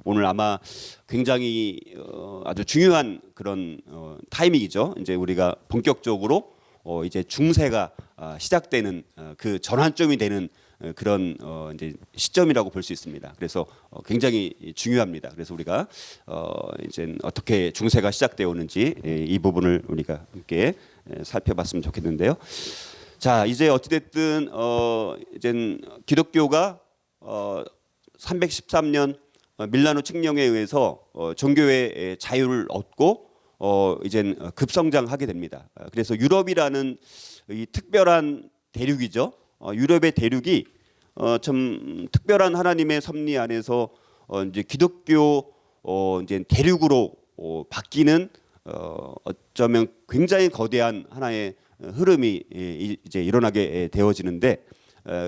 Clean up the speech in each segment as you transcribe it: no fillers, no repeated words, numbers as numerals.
오늘 아마 굉장히 아주 중요한 그런 타이밍이죠. 이제 우리가 본격적으로 이제 중세가 시작되는 그 전환점이 되는 그런 이제 시점이라고 볼 수 있습니다. 그래서 굉장히 중요합니다. 그래서 우리가 이제 어떻게 중세가 시작되어 오는지 이 부분을 우리가 함께 살펴봤으면 좋겠는데요. 자, 이제 어찌됐든 이제 기독교가 313년 밀라노 칙령에 의해서 종교의 자유를 얻고 이제 급성장하게 됩니다. 그래서 유럽이라는 이 특별한 대륙이죠. 유럽의 대륙이 참 특별한 하나님의 섭리 안에서 이제 기독교 이제 대륙으로 바뀌는 어쩌면 굉장히 거대한 하나의 흐름이 이제 일어나게 되어지는데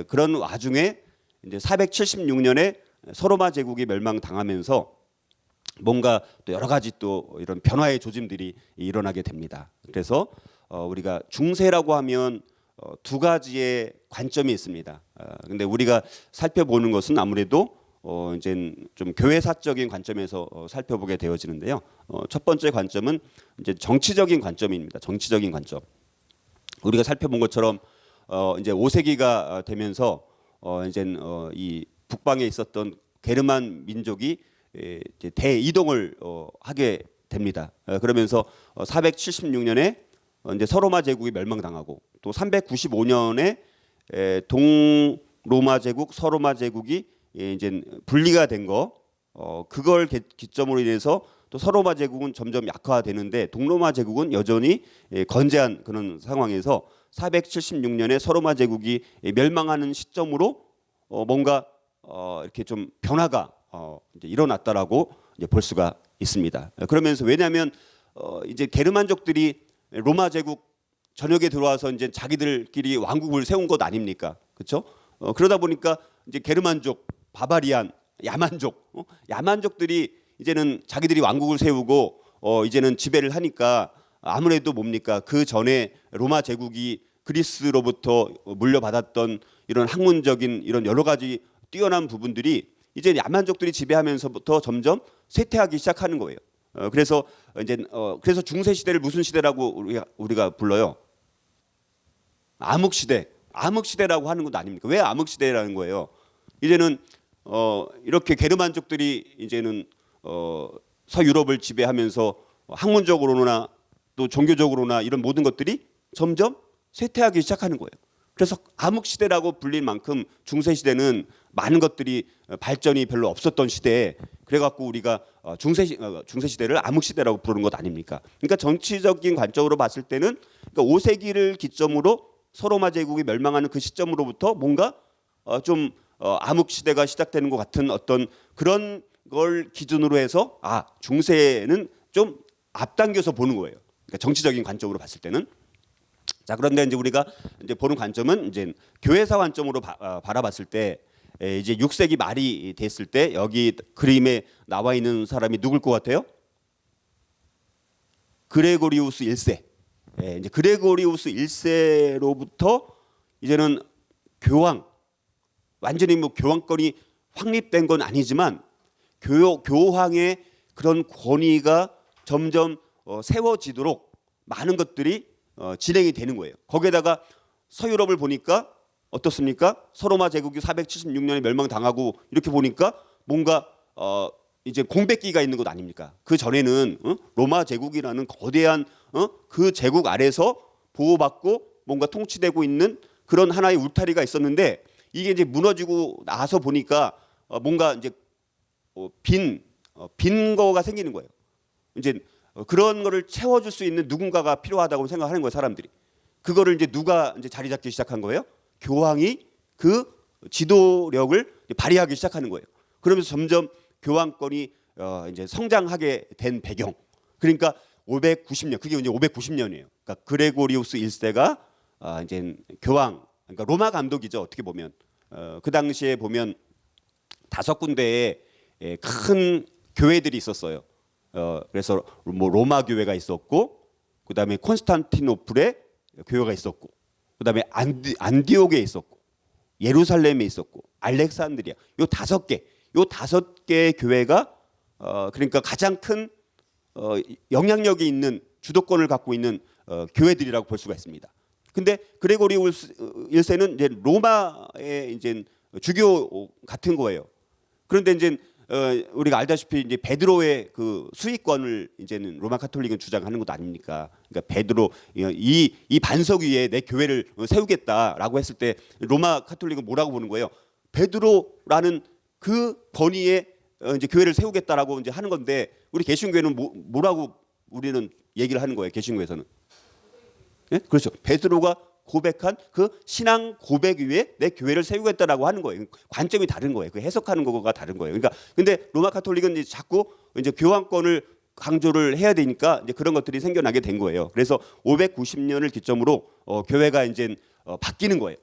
그런 와중에 이제 476년에 서로마 제국이 멸망당하면서 뭔가 또 여러 가지 또 이런 변화의 조짐들이 일어나게 됩니다. 그래서 우리가 중세라고 하면 두 가지의 관점이 있습니다. 근데 우리가 살펴보는 것은 아무래도 이제 좀 교회사적인 관점에서 살펴보게 되어지는데요. 첫 번째 관점은 이제 정치적인 관점입니다. 정치적인 관점. 우리가 살펴본 것처럼 이제 5세기가 되면서 이제 이 북방에 있었던 게르만 민족이 이제 대이동을 하게 됩니다. 그러면서 476년에 이제 서로마 제국이 멸망당하고 또 395년에 동로마 제국, 서로마 제국이 이제 분리가 된 거, 그걸 기점으로 인해서 또 서로마 제국은 점점 약화되는데 동로마 제국은 여전히 건재한 그런 상황에서 476년에 서로마 제국이 멸망하는 시점으로 뭔가 이렇게 좀 변화가 이제 일어났다라고 이제 볼 수가 있습니다. 그러면서 왜냐하면 이제 게르만족들이 로마 제국 전역에 들어와서 이제 자기들끼리 왕국을 세운 것 아닙니까? 그렇죠? 그러다 보니까 이제 게르만족, 바바리안, 야만족, 야만족들이 이제는 자기들이 왕국을 세우고 이제는 지배를 하니까 아무래도 뭡니까? 그 전에 로마 제국이 그리스로부터 물려받았던 이런 학문적인 이런 여러 가지 뛰어난 부분들이 이제 야만족들이 지배하면서부터 점점 쇠퇴하기 시작하는 거예요. 그래서 이제 그래서 중세 시대를 무슨 시대라고 우리가 불러요? 암흑 시대. 암흑 시대라고 하는 것도 아닙니까? 왜 암흑 시대라는 거예요? 이제는 이렇게 게르만족들이 이제는 서유럽을 지배하면서 학문적으로나 또 종교적으로나 이런 모든 것들이 점점 쇠퇴하기 시작하는 거예요. 그래서 암흑 시대라고 불릴 만큼 중세 시대는 많은 것들이 발전이 별로 없었던 시대에 그래갖고 우리가 중세 시대를 암흑 시대라고 부르는 것 아닙니까? 그러니까 정치적인 관점으로 봤을 때는 그러니까 5세기를 기점으로 서로마 제국이 멸망하는 그 시점으로부터 뭔가 좀 암흑 시대가 시작되는 것 같은 어떤 그런 걸 기준으로 해서 중세는 좀 앞당겨서 보는 거예요. 그러니까 정치적인 관점으로 봤을 때는. 자, 그런데 이제 우리가 이제 보는 관점은 이제 교회사 관점으로 바라봤을 때 이제 6세기 말이 됐을 때 여기 그림에 나와 있는 사람이 누굴 것 같아요? 그레고리우스 1세. 이제 그레고리우스 1세로부터 이제는 완전히 뭐 교황권이 확립된 건 아니지만 교황의 그런 권위가 점점 세워지도록 많은 것들이 진행이 되는 거예요. 거기에다가 서유럽을 보니까 어떻습니까? 서로마 제국이 476년에 멸망당하고 이렇게 보니까 뭔가 이제 공백기가 있는 것 아닙니까? 그 전에는 로마 제국이라는 거대한 그 제국 아래서 보호받고 뭔가 통치되고 있는 그런 하나의 울타리가 있었는데 이게 이제 무너지고 나서 보니까 뭔가 이제 빈 거가 생기는 거예요. 이제 그런 거를 채워줄 수 있는 누군가가 필요하다고 생각하는 거예요, 사람들이. 그거를 이제 누가 이제 자리 잡기 시작한 거예요? 교황이 그 지도력을 발휘하기 시작하는 거예요. 그러면서 점점 교황권이 이제 성장하게 된 배경. 그러니까 590년, 그게 이제 590년이에요. 그러니까 그레고리우스 1세가 이제 교황, 그러니까 로마 감독이죠, 어떻게 보면. 그 당시에 보면 5군데의 큰 교회들이 있었어요. 그래서 뭐 로마 교회가 있었고, 그다음에 콘스탄티노플에 교회가 있었고, 그다음에 안디옥에 있었고, 예루살렘에 있었고, 알렉산드리아. 요 5개의 교회가 그러니까 가장 큰 영향력이 있는 주도권을 갖고 있는 교회들이라고 볼 수가 있습니다. 근데 그레고리 1세는 이제 로마의 이제 주교 같은 거예요. 그런데 이제 우리가 알다시피 이제 베드로의 그 수익권을 이제는 로마 카톨릭은 주장하는 것도 아닙니까? 그러니까 베드로 이 반석 위에 내 교회를 세우겠다라고 했을 때 로마 카톨릭은 뭐라고 보는 거예요? 베드로라는 그 권위에 이제 교회를 세우겠다라고 이제 하는 건데 우리 개신교회는 뭐라고 우리는 얘기를 하는 거예요? 개신교에서는 예? 그렇죠. 베드로가 고백한 그 신앙 고백 위에 내 교회를 세우겠다라고 하는 거예요. 관점이 다른 거예요. 그 해석하는 거가 다른 거예요. 그러니까 근데 로마 카톨릭은 이제 자꾸 이제 교황권을 강조를 해야 되니까 이제 그런 것들이 생겨나게 된 거예요. 그래서 590년을 기점으로 교회가 이제 바뀌는 거예요.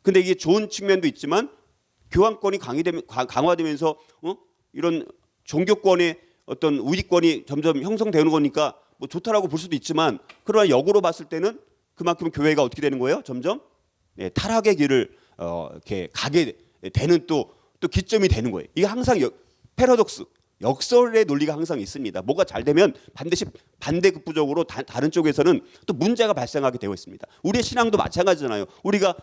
근데 이게 좋은 측면도 있지만 교황권이 강화되면서 이런 종교권의 어떤 우위권이 점점 형성되는 거니까 뭐 좋다라고 볼 수도 있지만 그러나 역으로 봤을 때는 그만큼 교회가 어떻게 되는 거예요? 점점 타락의 길을 이렇게 가게 되는 또 기점이 되는 거예요. 이게 항상 패러독스, 역설의 논리가 항상 있습니다. 뭐가 잘 되면 반드시 반대급부적으로 다른 쪽에서는 또 문제가 발생하게 되어 있습니다. 우리의 신앙도 마찬가지잖아요. 우리가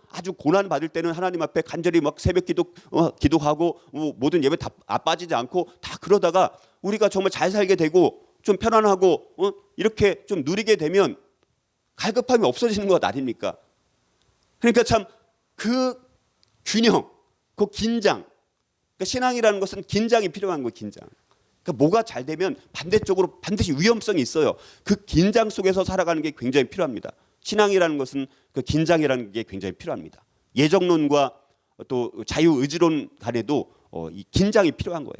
아주 고난 받을 때는 하나님 앞에 간절히 막 새벽 기도하고 모든 예배 다 빠지지 않고 다 그러다가 우리가 정말 잘 살게 되고 좀 편안하고 이렇게 좀 누리게 되면 갈급함이 없어지는 것 아닙니까? 그러니까 참 그 균형, 그 긴장. 그러니까 신앙이라는 것은 긴장이 필요한 거예요. 긴장. 그러니까 뭐가 잘 되면 반대쪽으로 반드시 위험성이 있어요. 그 긴장 속에서 살아가는 게 굉장히 필요합니다. 신앙이라는 것은 그 긴장이라는 게 굉장히 필요합니다. 예정론과 또 자유의지론 간에도 이 긴장이 필요한 거예요.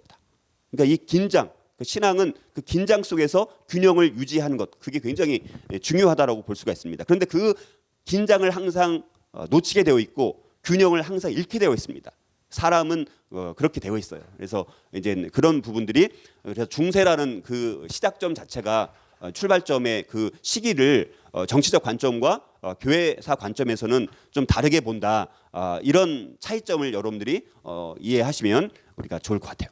그러니까 이 긴장, 신앙은 그 긴장 속에서 균형을 유지하는 것, 그게 굉장히 중요하다라고 볼 수가 있습니다. 그런데 그 긴장을 항상 놓치게 되어 있고 균형을 항상 잃게 되어 있습니다. 사람은 그렇게 되어 있어요. 그래서 이제 그런 부분들이 그래서 중세라는 그 시작점 자체가 출발점의 그 시기를 정치적 관점과 교회사 관점에서는 좀 다르게 본다. 이런 차이점을 여러분들이 이해하시면 우리가 좋을 것 같아요.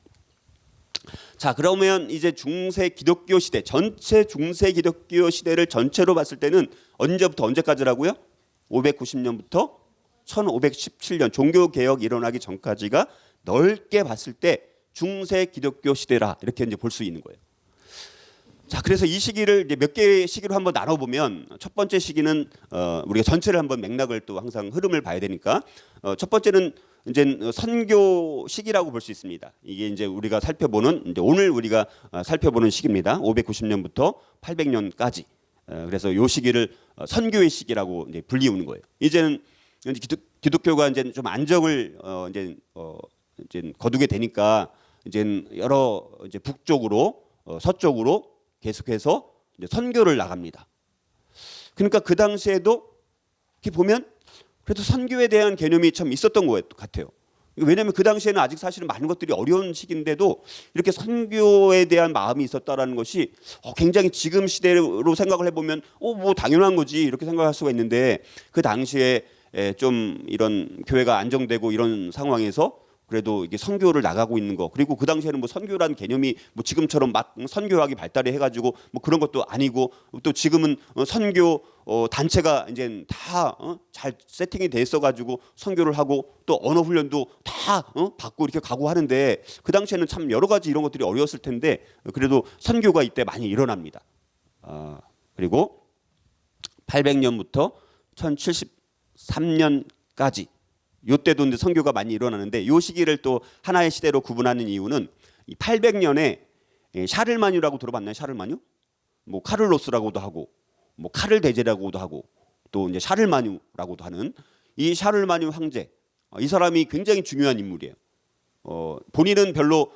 자, 그러면 이제 중세 기독교 시대, 전체 중세 기독교 시대를 전체로 봤을 때는 언제부터 언제까지라고요? 590년부터 1517년 종교개혁 일어나기 전까지가 넓게 봤을 때 중세 기독교 시대라 이렇게 이제 볼 수 있는 거예요. 자, 그래서 이 시기를 이제 몇 개의 시기로 한번 나눠보면 첫 번째 시기는 우리가 전체를 한번 맥락을 또 항상 흐름을 봐야 되니까 첫 번째는 이제 선교 시기라고 볼 수 있습니다. 이게 이제 우리가 살펴보는 이제 오늘 우리가 살펴보는 시기입니다. 590년부터 800년까지. 그래서 이 시기를 선교의 시기라고 이제 불리우는 거예요. 이제는 기독교가 이제 좀 안정을 이제 거두게 되니까 이제 여러 이제 북쪽으로 서쪽으로 계속해서 이제 선교를 나갑니다. 그러니까 그 당시에도 이렇게 보면 그래도 선교에 대한 개념이 참 있었던 것 같아요. 왜냐하면 그 당시에는 아직 사실은 많은 것들이 어려운 시기인데도 이렇게 선교에 대한 마음이 있었다라는 것이 굉장히 지금 시대로 생각을 해보면 뭐 당연한 거지 이렇게 생각할 수가 있는데 그 당시에 좀 이런 교회가 안정되고 이런 상황에서 그래도 이게 선교를 나가고 있는 거 그리고 그 당시에는 뭐 선교라는 개념이 뭐 지금처럼 막 선교학이 발달해 해가지고 뭐 그런 것도 아니고 또 지금은 선교 단체가 이제 다 잘 세팅이 돼 있어가지고 선교를 하고 또 언어 훈련도 다 받고 이렇게 가고 하는데 그 당시에는 참 여러 가지 이런 것들이 어려웠을 텐데 그래도 선교가 이때 많이 일어납니다. 그리고 800년부터 1073년까지 이때도 이제 선교가 많이 일어나는데 이 시기를 또 하나의 시대로 구분하는 이유는 이 800년에 샤를마뉴라고 들어봤나요? 샤를마뉴? 뭐 카를로스라고도 하고 뭐 카를 대제라고도 하고 또 이제 샤를마뉴라고도 하는 이 샤를마뉴 황제 이 사람이 굉장히 중요한 인물이에요. 본인은 별로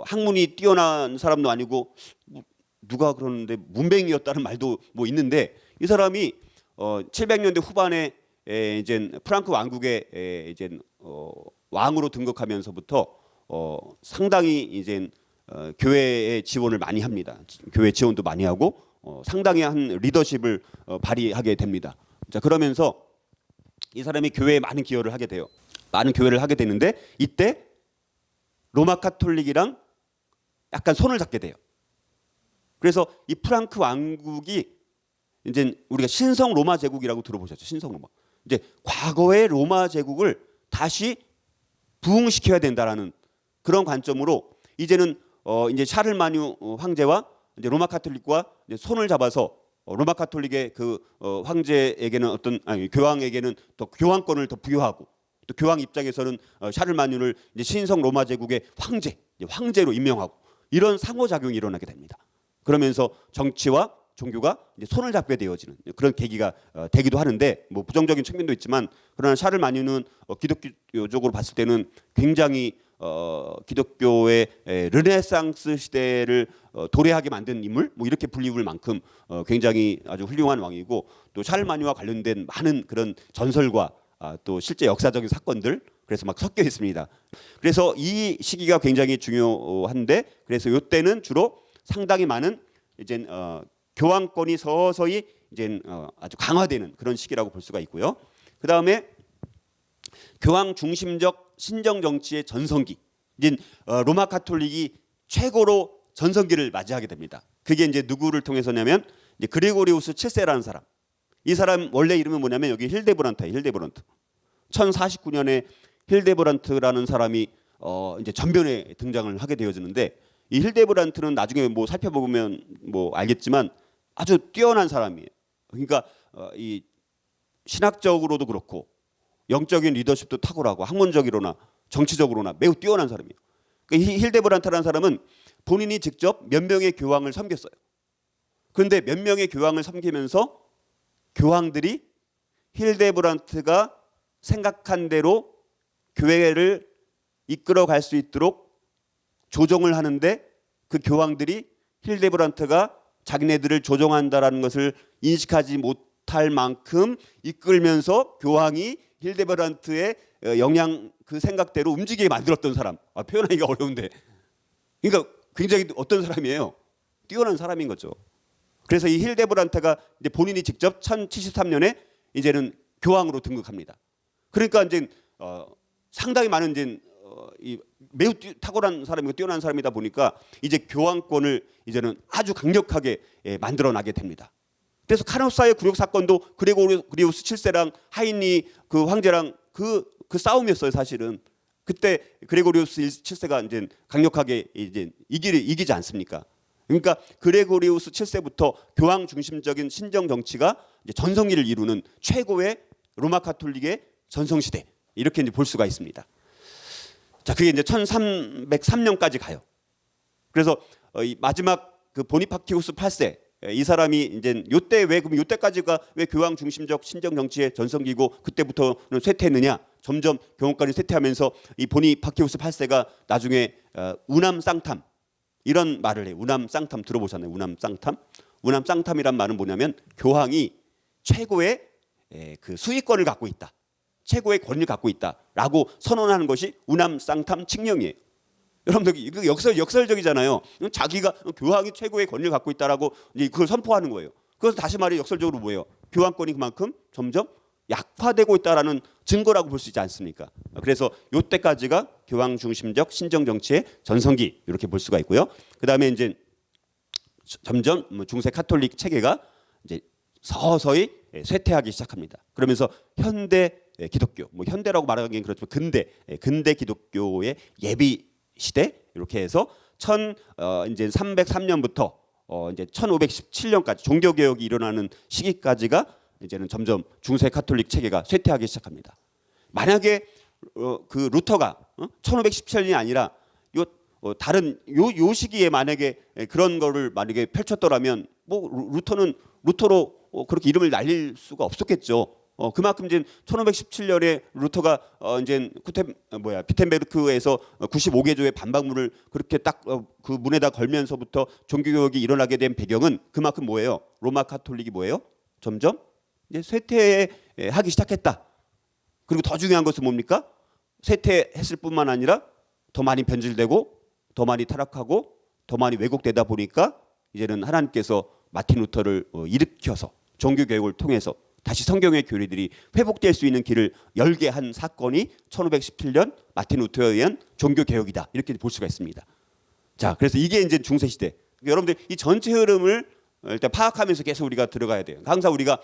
학문이 뛰어난 사람도 아니고 누가 그러는데 문맹이었다는 말도 뭐 있는데 이 사람이 700년대 후반에 이제 프랑크 왕국의 이제 왕으로 등극하면서부터 상당히 이제 교회의 지원을 많이 합니다. 교회 지원도 많이 하고 상당한 리더십을 발휘하게 됩니다. 자, 그러면서 이 사람이 교회에 많은 기여를 하게 돼요. 많은 교회를 하게 되는데 이때 로마 카톨릭이랑 약간 손을 잡게 돼요. 그래서 이 프랑크 왕국이 이제 우리가 신성 로마 제국이라고 들어보셨죠? 신성 로마. 이제 과거의 로마 제국을 다시 부흥시켜야 된다라는 그런 관점으로 이제는 이제 샤를마뉴 황제와 이제 로마 카톨릭과 이제 손을 잡아서 로마 카톨릭의 그 황제에게는 교황에게는 또 교황권을 더 부여하고 또 교황 입장에서는 샤를마뉴를 이제 신성 로마 제국의 황제로 임명하고 이런 상호작용이 일어나게 됩니다. 그러면서 정치와 종교가 이제 손을 잡게 되어지는 그런 계기가 되기도 하는데 뭐 부정적인 측면도 있지만 그러나 샤를마뉴는 기독교적으로 봤을 때는 굉장히 기독교의 르네상스 시대를 도래하게 만든 인물 뭐 이렇게 불리울 만큼 굉장히 아주 훌륭한 왕이고 또 샤를마뉴와 관련된 많은 그런 전설과 또 실제 역사적인 사건들 그래서 막 섞여 있습니다. 그래서 이 시기가 굉장히 중요한데 그래서 이때는 주로 상당히 많은 이제 교황권이 서서히 이제 아주 강화되는 그런 시기라고 볼 수가 있고요. 그 다음에 교황 중심적 신정 정치의 전성기, 이제 로마 카톨릭이 최고로 전성기를 맞이하게 됩니다. 그게 이제 누구를 통해서냐면 이제 그레고리우스 7세라는 사람. 이 사람 원래 이름은 뭐냐면 여기 힐데브란트예요. 힐데브란트. 1049년에 힐데브란트라는 사람이 이제 전면에 등장을 하게 되어지는데 이 힐데브란트는 나중에 뭐 살펴보면 뭐 알겠지만 아주 뛰어난 사람이에요. 그러니까 이 신학적으로도 그렇고 영적인 리더십도 탁월하고 학문적으로나 정치적으로나 매우 뛰어난 사람이에요. 그러니까 힐데브란트라는 사람은 본인이 직접 몇 명의 교황을 섬겼어요. 그런데 몇 명의 교황을 섬기면서 교황들이 힐데브란트가 생각한 대로 교회를 이끌어갈 수 있도록 조정을 하는데 그 교황들이 힐데브란트가 자기네들을 조종한다라는 것을 인식하지 못할 만큼 이끌면서 교황이 힐데브란트의 영향 그 생각대로 움직이게 만들었던 사람. 표현하기가 어려운데. 그러니까 굉장히 어떤 사람이에요? 뛰어난 사람인 거죠. 그래서 이 힐데브란트가 이제 본인이 직접 1073년에 이제는 교황으로 등극합니다. 그러니까 이제 상당히 많은 이제 매우 탁월한 사람이고 뛰어난 사람이다 보니까 이제 교황권을 이제는 아주 강력하게 만들어나게 됩니다. 그래서 카노사의 굴욕 사건도 그레고리우스 7세랑 하이니 그 황제랑 그 싸움이었어요, 사실은. 그때 그레고리우스 7세가 이제 강력하게 이제 이기지 않습니까? 그러니까 그레고리우스 7세부터 교황 중심적인 신정 정치가 이제 전성기를 이루는 최고의 로마 카톨릭의 전성 시대 이렇게 이제 볼 수가 있습니다. 자, 그게 이제 1303년까지 가요. 그래서 이 마지막 그 보니파키우스 8세 이 사람이 이제 요때까지가 왜 교황 중심적 신정 정치의 전성기고 그때부터는 쇠퇴했느냐? 점점 교황권이 쇠퇴하면서 이 보니파키우스 8세가 나중에 우남 쌍탐 이런 말을 해요. 우남 쌍탐 들어보셨나요? 우남 쌍탐? 우남 쌍탐이란 말은 뭐냐면 교황이 최고의 그 수익권을 갖고 있다. 최고의 권위를 갖고 있다라고 선언하는 것이 우남 쌍탐 칙령이에요. 여러분들 이거 역설적이잖아요. 자기가 교황이 최고의 권위를 갖고 있다라고 이제 그걸 선포하는 거예요. 그래서 다시 말해 역설적으로 뭐예요? 교황권이 그만큼 점점 약화되고 있다라는 증거라고 볼 수 있지 않습니까? 그래서 이때까지가 교황 중심적 신정 정치의 전성기 이렇게 볼 수가 있고요. 그다음에 이제 점점 중세 카톨릭 체계가 이제 서서히 쇠퇴하기 시작합니다. 그러면서 현대 기독교, 뭐 현대라고 말하기엔 그렇지만 근대 기독교의 예비 시대 이렇게 해서 이제 303년부터 이제 1517년까지 종교 개혁이 일어나는 시기까지가 이제는 점점 중세 카톨릭 체계가 쇠퇴하기 시작합니다. 만약에 그 루터가 1517년이 아니라 다른 요 시기에 만약에 그런 거를 만약에 펼쳤더라면 뭐 루터로 그렇게 이름을 날릴 수가 없었겠죠. 그만큼 이제 1517년에 루터가 이제 비텐베르크에서 95개조의 반박문을 그렇게 딱 그 문에다 걸면서부터 종교개혁이 일어나게 된 배경은 그만큼 뭐예요? 로마 카톨릭이 뭐예요? 점점 이제 쇠퇴하기 시작했다. 그리고 더 중요한 것은 뭡니까? 쇠퇴했을 뿐만 아니라 더 많이 변질되고 더 많이 타락하고 더 많이 왜곡되다 보니까 이제는 하나님께서 마틴 루터를 일으켜서 종교개혁을 통해서 다시 성경의 교리들이 회복될 수 있는 길을 열게 한 사건이 1517년 마틴 루터에 의한 종교개혁이다. 이렇게 볼 수가 있습니다. 자, 그래서 이게 이제 중세 시대. 여러분들 이 전체 흐름을 일단 파악하면서 계속 우리가 들어가야 돼요. 항상 우리가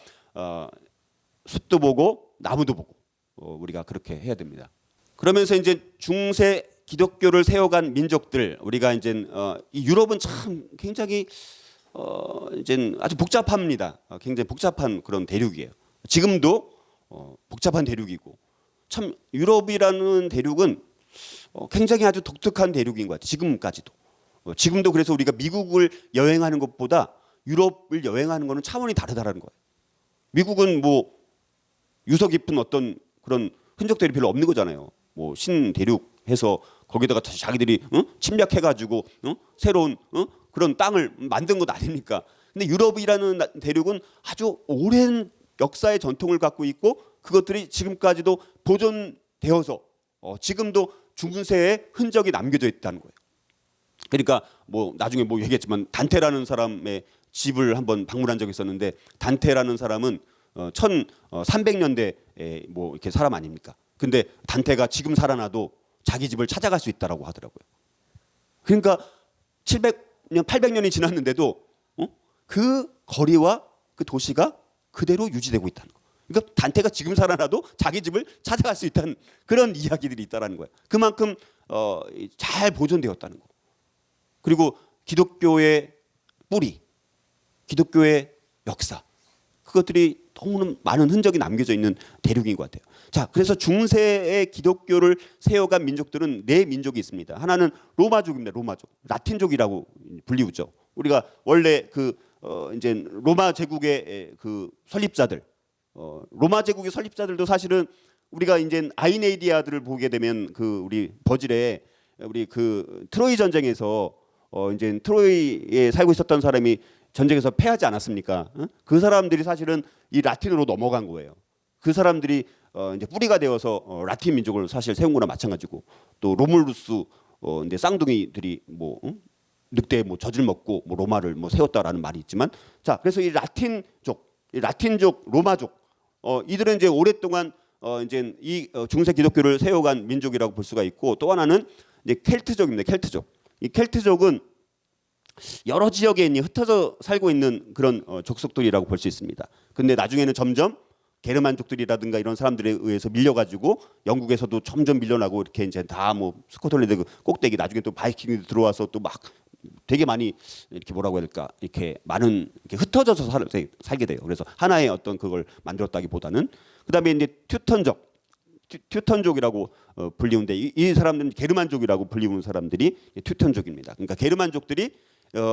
숲도 보고 나무도 보고 우리가 그렇게 해야 됩니다. 그러면서 이제 중세 기독교를 세워간 민족들, 우리가 이제 이 유럽은 참 굉장히 이제 아주 복잡합니다. 굉장히 복잡한 그런 대륙이에요. 지금도 복잡한 대륙이고, 참 유럽이라는 대륙은 굉장히 아주 독특한 대륙인 것 같아요. 지금까지도. 지금도 그래서 우리가 미국을 여행하는 것보다 유럽을 여행하는 것은 차원이 다르다라는 거예요. 미국은 뭐 유서 깊은 어떤 그런 흔적들이 별로 없는 거잖아요. 뭐 신대륙 해서 거기다가 자기들이 침략해가지고 새로운 그런 땅을 만든 것 아닙니까? 근데 유럽이라는 대륙은 아주 오랜 역사의 전통을 갖고 있고, 그것들이 지금까지도 보존되어서 지금도 중세의 흔적이 남겨져 있다는 거예요. 그러니까 뭐 나중에 뭐 얘기했지만 단테라는 사람의 집을 한번 방문한 적이 있었는데, 단테라는 사람은 1300년대에 뭐 이렇게 사람 아닙니까? 근데 단테가 지금 살아나도 자기 집을 찾아갈 수 있다라고 하더라고요. 그러니까 700년, 800년이 지났는데도 그 거리와 그 도시가 그대로 유지되고 있다는 거. 그러니까 단테가 지금 살아나도 자기 집을 찾아갈 수 있다는 그런 이야기들이 있다라는 거예요. 그만큼 잘 보존되었다는 거. 그리고 기독교의 뿌리, 기독교의 역사, 그것들이 너무 많은 흔적이 남겨져 있는 대륙인 것 같아요. 자, 그래서 중세의 기독교를 세워간 민족들은 네 민족이 있습니다. 하나는 로마족입니다. 로마족, 라틴족이라고 불리우죠. 우리가 원래 이제 로마 제국의 그 설립자들, 로마 제국의 설립자들도 사실은 우리가 이제 아이네이디아들을 보게 되면 우리 버질에 우리 트로이 전쟁에서 이제 트로이에 살고 있었던 사람이 전쟁에서 패하지 않았습니까? 그 사람들이 사실은 이 라틴으로 넘어간 거예요. 그 사람들이 이제 뿌리가 되어서 라틴 민족을 사실 세운 거나 마찬가지고, 또 로물루스 이제 쌍둥이들이 뭐 늑대 뭐 젖을 먹고 뭐 로마를 뭐 세웠다라는 말이 있지만, 자, 그래서 이 라틴족, 로마족, 이들은 이제 오랫동안 이제 이 중세 기독교를 세워간 민족이라고 볼 수가 있고, 또 하나는 이제 켈트족입니다. 켈트족. 이 켈트족은 여러 지역에 흩어져 살고 있는 그런 족속들이라고 볼 수 있습니다. 근데 나중에는 점점 게르만족들이라든가 이런 사람들에 의해서 밀려가지고 영국에서도 점점 밀려나고, 이렇게 이제 다 뭐 스코틀랜드 꼭대기, 나중에 또 바이킹이 들어와서 또 막 되게 많이 이렇게 뭐라고 해야 될까, 이렇게 많은 이렇게 흩어져서 살게 돼요. 그래서 하나의 어떤 그걸 만들었다기보다는, 그다음에 이제 튜턴족이라고 불리는데, 이 사람들은 게르만족이라고 불리는 사람들이 튜턴족입니다. 그러니까 게르만족들이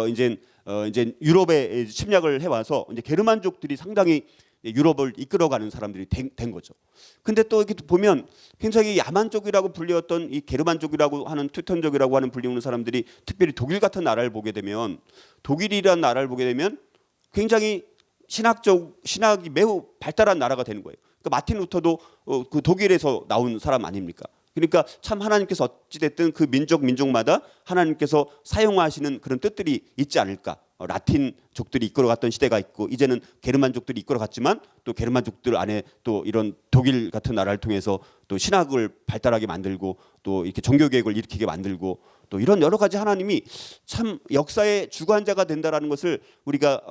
이제 유럽에 침략을 해와서 이제 게르만족들이 상당히 유럽을 이끌어가는 사람들이 된 거죠. 근데 또 이렇게 보면 굉장히 야만족이라고 불리웠던 이 게르만족이라고 하는 튜턴족이라고 하는 불리우는 사람들이, 특별히 독일 같은 나라를 보게 되면, 독일이라는 나라를 보게 되면 굉장히 신학이 매우 발달한 나라가 되는 거예요. 그러니까 마틴 루터도 그 독일에서 나온 사람 아닙니까? 그러니까 참 하나님께서 어찌됐든 그 민족마다 하나님께서 사용하시는 그런 뜻들이 있지 않을까. 라틴족들이 이끌어갔던 시대가 있고, 이제는 게르만족들이 이끌어갔지만 또 게르만족들 안에 또 이런 독일 같은 나라를 통해서 또 신학을 발달하게 만들고, 또 이렇게 종교개혁을 일으키게 만들고, 또 이런 여러 가지 하나님이 참 역사의 주관자가 된다라는 것을 우리가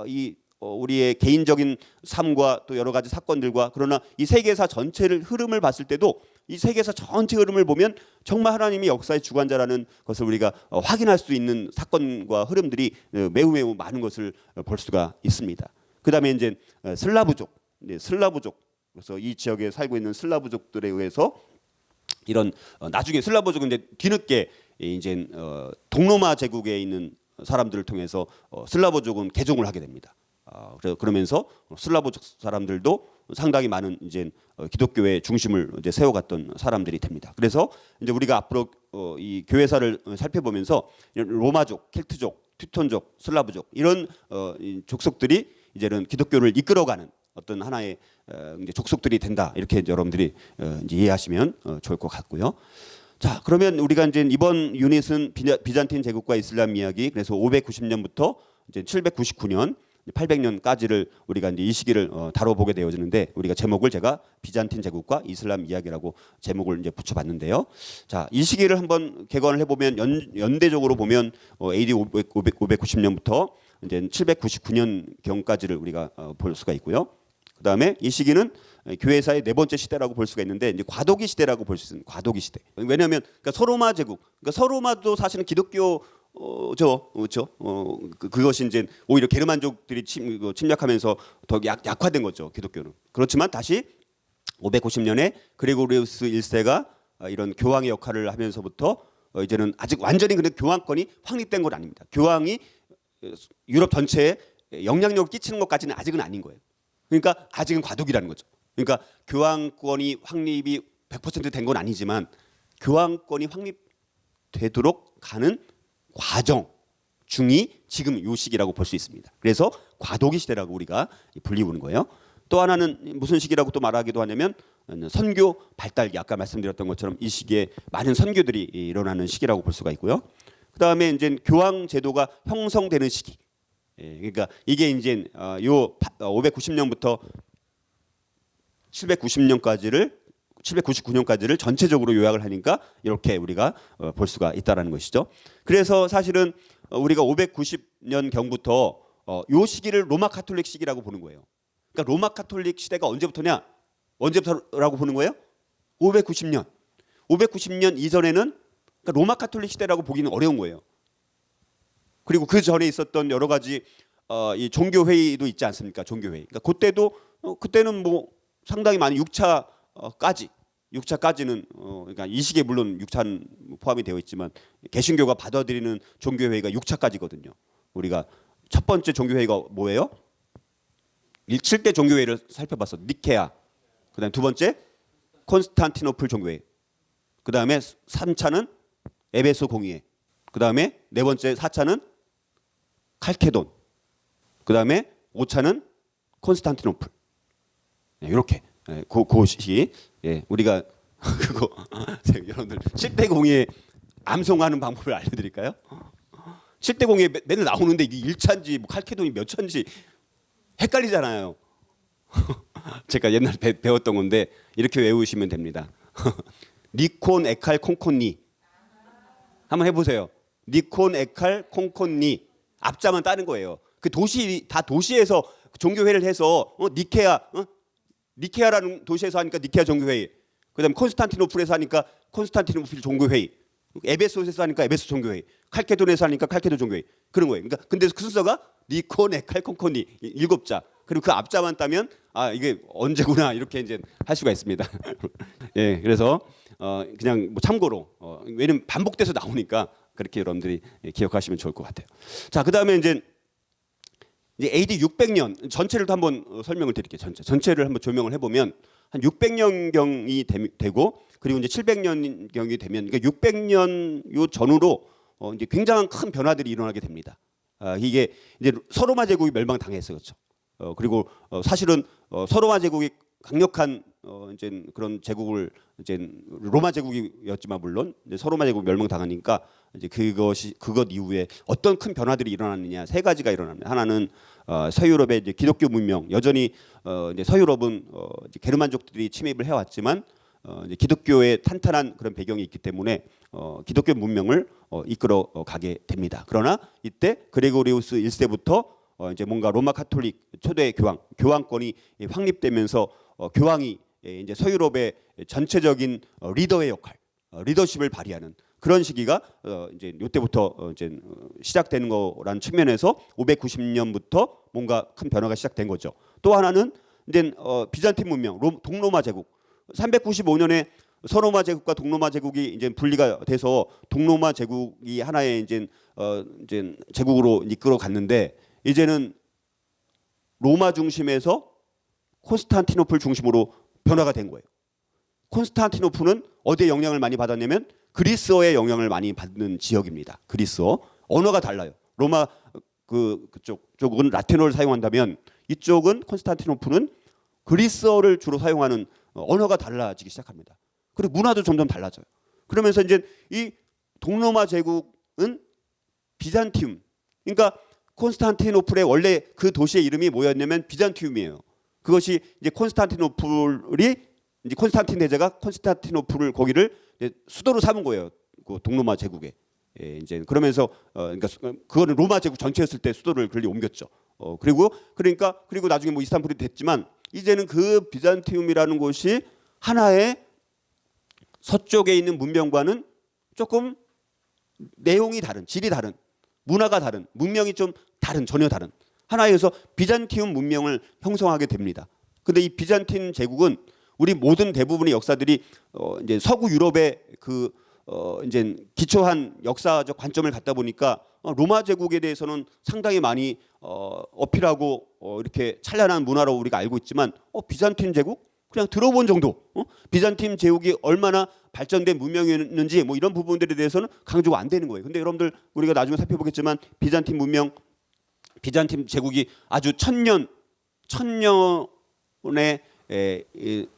우리의 개인적인 삶과 또 여러 가지 사건들과, 그러나 이 세계사 전체를 흐름을 봤을 때도 이 세계사 전체 흐름을 보면 정말 하나님이 역사의 주관자라는 것을 우리가 확인할 수 있는 사건과 흐름들이 매우 많은 것을 볼 수가 있습니다. 그다음에 이제 슬라브족, 그래서 이 지역에 살고 있는 슬라브족들에 의해서 이런 나중에 슬라브족은 이제 뒤늦게 이제 동로마 제국에 있는 사람들을 통해서 슬라브족은 개종을 하게 됩니다. 그러면서 슬라브족 사람들도 상당히 많은 이제 기독교의 중심을 이제 세워갔던 사람들이 됩니다. 그래서 이제 우리가 앞으로 이 교회사를 살펴보면서 로마족, 켈트족, 튜턴족, 슬라브족 이런 족속들이 이제는 기독교를 이끌어가는 어떤 하나의 이제 족속들이 된다, 이렇게 여러분들이 이제 이해하시면 좋을 것 같고요. 자, 그러면 우리가 이제 이번 유닛은 비잔틴 제국과 이슬람 이야기, 그래서 590년부터 이제 799년 800년까지를 우리가 이제 이 시기를 다뤄보게 되어지는데 우리가 제목을 제가 비잔틴 제국과 이슬람 이야기라고 제목을 이제 붙여봤는데요. 자, 이 시기를 한번 개관을 해보면 연대적으로 보면 AD 590년부터 이제 799년 경까지를 우리가 볼 수가 있고요. 그 다음에 이 시기는 교회사의 네 번째 시대라고 볼 수가 있는데 이제 과도기 시대라고 볼 수 있습니다. 과도기 시대. 왜냐하면 그러니까 서로마 제국, 그러니까 서로마도 사실은 기독교 그렇죠. 그것이 이제 오히려 게르만족들이 침략하면서 더 약화된 거죠. 기독교는. 그렇지만 다시 590년에 그레고리우스 1세가 이런 교황의 역할을 하면서부터 이제는 아직 완전히 근데 교황권이 확립된 건 아닙니다. 교황이 유럽 전체에 영향력을 끼치는 것까지는 아직은 아닌 거예요. 그러니까 아직은 과도기라는 거죠. 그러니까 교황권이 확립이 100% 된 건 아니지만 교황권이 확립되도록 가는 과정 중이 지금 요 시기라고 볼 수 있습니다. 그래서 과도기 시대라고 우리가 불리우는 거예요. 또 하나는 무슨 시기라고 또 말하기도 하냐면 선교 발달기, 아까 말씀드렸던 것처럼 이 시기에 많은 선교들이 일어나는 시기라고 볼 수가 있고요. 그 다음에 이제 교황 제도가 형성되는 시기. 그러니까 이게 이제 요 590년부터 799년까지를 전체적으로 요약을 하니까 이렇게 우리가 볼 수가 있다라는 것이죠. 그래서 사실은 우리가 590년 경부터 요 시기를 로마 카톨릭 시기라고 보는 거예요. 그러니까 로마 카톨릭 시대가 언제부터냐? 언제부터라고 보는 거예요? 590년. 590년 이전에는 그러니까 로마 카톨릭 시대라고 보기는 어려운 거예요. 그리고 그 전에 있었던 여러 가지 이 종교 회의도 있지 않습니까? 종교 회의. 그러니까 그때는 뭐 상당히 많이 6차까지는 그러니까 이 시기에 물론 6차는 포함이 되어 있지만 개신교가 받아들이는 종교 회의가 6차까지거든요. 우리가 첫 번째 종교 회의가 뭐예요? 7대 종교 회의를 살펴봤어. 니케아. 그다음에 두 번째 콘스탄티노플 종교 회의. 그다음에 3차는 에베소 공의회. 그다음에 네 번째 4차는 칼케돈. 그다음에 5차는 콘스탄티노플. 이렇게 그것이 우리가 그거 여러분들 7대 공의회 암송하는 방법을 알려드릴까요? 7대 공의회 맨날 나오는데 이게 1차인지 뭐 칼케돈이 몇 차인지 헷갈리잖아요. 제가 옛날에 배웠던 건데 이렇게 외우시면 됩니다. 니콘 에칼 콩콘니 한번 해보세요. 니콘 에칼 콩콘니 앞자만 따는 거예요. 그 도시에서 종교회를 해서 니케아라는 도시에서 하니까 니케아 종교회의. 그다음에 콘스탄티노플에서 하니까 콘스탄티노플 종교회의. 에베소에서 하니까 에베소 종교회의. 칼케돈에서 하니까 칼케돈 종교회의. 그런 거예요. 그러니까 근데 그 순서가 니콘 에칼 콩콘니 7자. 그리고 그 앞자만 따면 이게 언제구나 이렇게 이제 할 수가 있습니다. 예, 그래서 그냥 뭐 참고로 왜냐면 반복돼서 나오니까 그렇게 여러분들이 기억하시면 좋을 것 같아요. 자, 그다음에 이제 AD 600년 전체를 또 한번 설명을 드릴게요. 전체를 한번 조명을 해보면 한 600년 경이 되고 그리고 이제 700년 경이 되면 그러니까 600년 요 전후로 이제 굉장한 큰 변화들이 일어나게 됩니다. 이게 이제 서로마 제국이 멸망당했어요, 그렇죠? 그리고 사실은 서로마 제국이 강력한 이제 그런 제국을 이제 로마 제국이었지만 물론 이제 서로마 제국 멸망당하니까 이제 그것 이후에 어떤 큰 변화들이 일어났느냐 세 가지가 일어납니다. 하나는 서유럽의 이제 기독교 문명 여전히 이제 서유럽은 이제 게르만족들이 침입을 해왔지만 이제 기독교의 탄탄한 그런 배경이 있기 때문에 기독교 문명을 이끌어 가게 됩니다. 그러나 이때 그레고리우스 1세부터 이제 뭔가 로마 카톨릭 초대 교황권이 확립되면서 교황이 이제 서유럽의 전체적인 리더의 역할, 리더십을 발휘하는 그런 시기가 이제 이때부터 이제 시작되는 거라는 측면에서 590년부터 뭔가 큰 변화가 시작된 거죠. 또 하나는 이제 비잔틴 문명, 동로마 제국. 395년에 서로마 제국과 동로마 제국이 이제 분리가 돼서 동로마 제국이 하나의 이제 제국으로 이끌어 갔는데 이제는 로마 중심에서 콘스탄티노플 중심으로 변화가 된 거예요. 콘스탄티노플은 어디에 영향을 많이 받았냐면 그리스어의 영향을 많이 받는 지역입니다. 그리스어 언어가 달라요. 로마 그쪽은 라틴어를 사용한다면 이쪽은 콘스탄티노플은 그리스어를 주로 사용하는 언어가 달라지기 시작합니다. 그리고 문화도 점점 달라져요. 그러면서 이제 이 동로마 제국은 비잔티움, 그러니까 콘스탄티노플의 원래 그 도시의 이름이 뭐였냐면 비잔티움이에요. 그것이 이제 콘스탄틴 대제가 콘스탄티노플을 거기를 이제 수도로 삼은 거예요. 그 동로마 제국에. 예, 이제 그러면서 그러니까 그거는 로마 제국 전체였을 때 수도를 그리 옮겼죠. 그리고 나중에 뭐 이스탄불이 됐지만 이제는 그 비잔티움이라는 곳이 하나의 서쪽에 있는 문명과는 조금 내용이 다른, 질이 다른, 문화가 다른, 문명이 좀 다른, 전혀 다른 하나에서 비잔티움 문명을 형성하게 됩니다. 근데 이 비잔틴 제국은 우리 모든 대부분의 역사들이 이제 서구 유럽의 그 이제 기초한 역사적 관점을 갖다 보니까 로마 제국에 대해서는 상당히 많이 어필하고 이렇게 찬란한 문화로 우리가 알고 있지만 비잔틴 제국 그냥 들어본 정도. 비잔틴 제국이 얼마나 발전된 문명이었는지 뭐 이런 부분들에 대해서는 강조가 안 되는 거예요. 근데 여러분들 우리가 나중에 살펴보겠지만 비잔틴 제국이 아주 천년의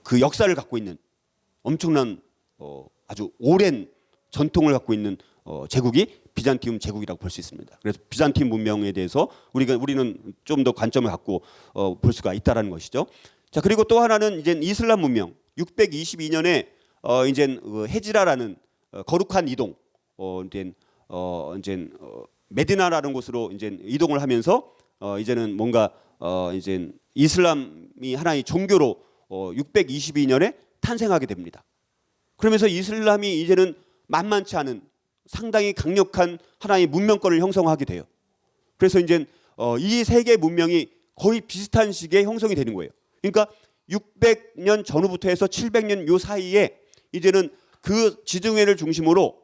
그 역사를 갖고 있는 엄청난 아주 오랜 전통을 갖고 있는 제국이 비잔티움 제국이라고 볼 수 있습니다. 그래서 비잔틴 문명에 대해서 우리는 좀 더 관점을 갖고 볼 수가 있다라는 것이죠. 자, 그리고 또 하나는 이제 이슬람 문명. 622년에 이제 헤지라라는 거룩한 이동, 이제 메디나라는 곳으로 이제 이동을 하면서 이제는 뭔가 이제 이슬람이 하나의 종교로 622년에 탄생하게 됩니다. 그러면서 이슬람이 이제는 만만치 않은 상당히 강력한 하나의 문명권을 형성하게 돼요. 그래서 이제 이 세계 문명이 거의 비슷한 시기에 형성이 되는 거예요. 그러니까 600년 전후부터 해서 700년 요 사이에 이제는 그 지중해를 중심으로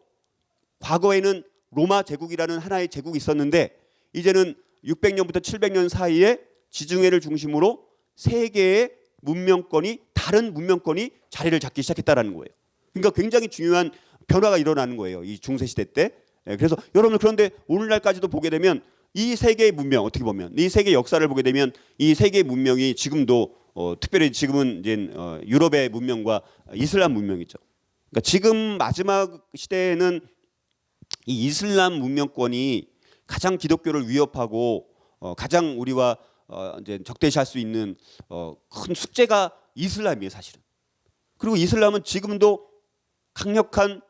과거에는 로마 제국이라는 하나의 제국이 있었는데 이제는 600년부터 700년 사이에 지중해를 중심으로 세 개의 문명권이 다른 문명권이 자리를 잡기 시작했다라는 거예요. 그러니까 굉장히 중요한 변화가 일어나는 거예요. 이 중세 시대 때. 그래서 여러분 그런데 오늘날까지도 보게 되면 이 세계의 문명 어떻게 보면 이 세계 역사를 보게 되면 이 세계 문명이 지금도 특별히 지금은 이제 유럽의 문명과 이슬람 문명이죠. 그러니까 지금 마지막 시대에는 이 이슬람 문명권이 가장 기독교를 위협하고 가장 우리와 이제 적대시할 수 있는 큰 숙제가 이슬람이에요, 사실은. 그리고 이슬람은 지금도 강력한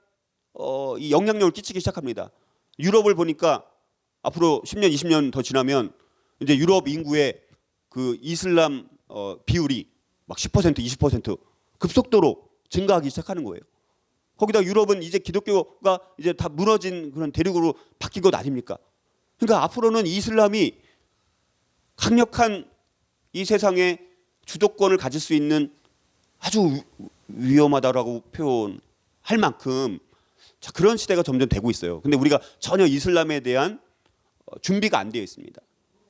이 영향력을 끼치기 시작합니다. 유럽을 보니까 앞으로 10년, 20년 더 지나면 이제 유럽 인구의 그 이슬람 비율이 막 10%, 20% 급속도로 증가하기 시작하는 거예요. 거기다 유럽은 이제 기독교가 이제 다 무너진 그런 대륙으로 바뀐 것 아닙니까? 그러니까 앞으로는 이슬람이 강력한 이 세상의 주도권을 가질 수 있는 아주 위험하다라고 표현할 만큼 자, 그런 시대가 점점 되고 있어요. 근데 우리가 전혀 이슬람에 대한 준비가 안 되어 있습니다.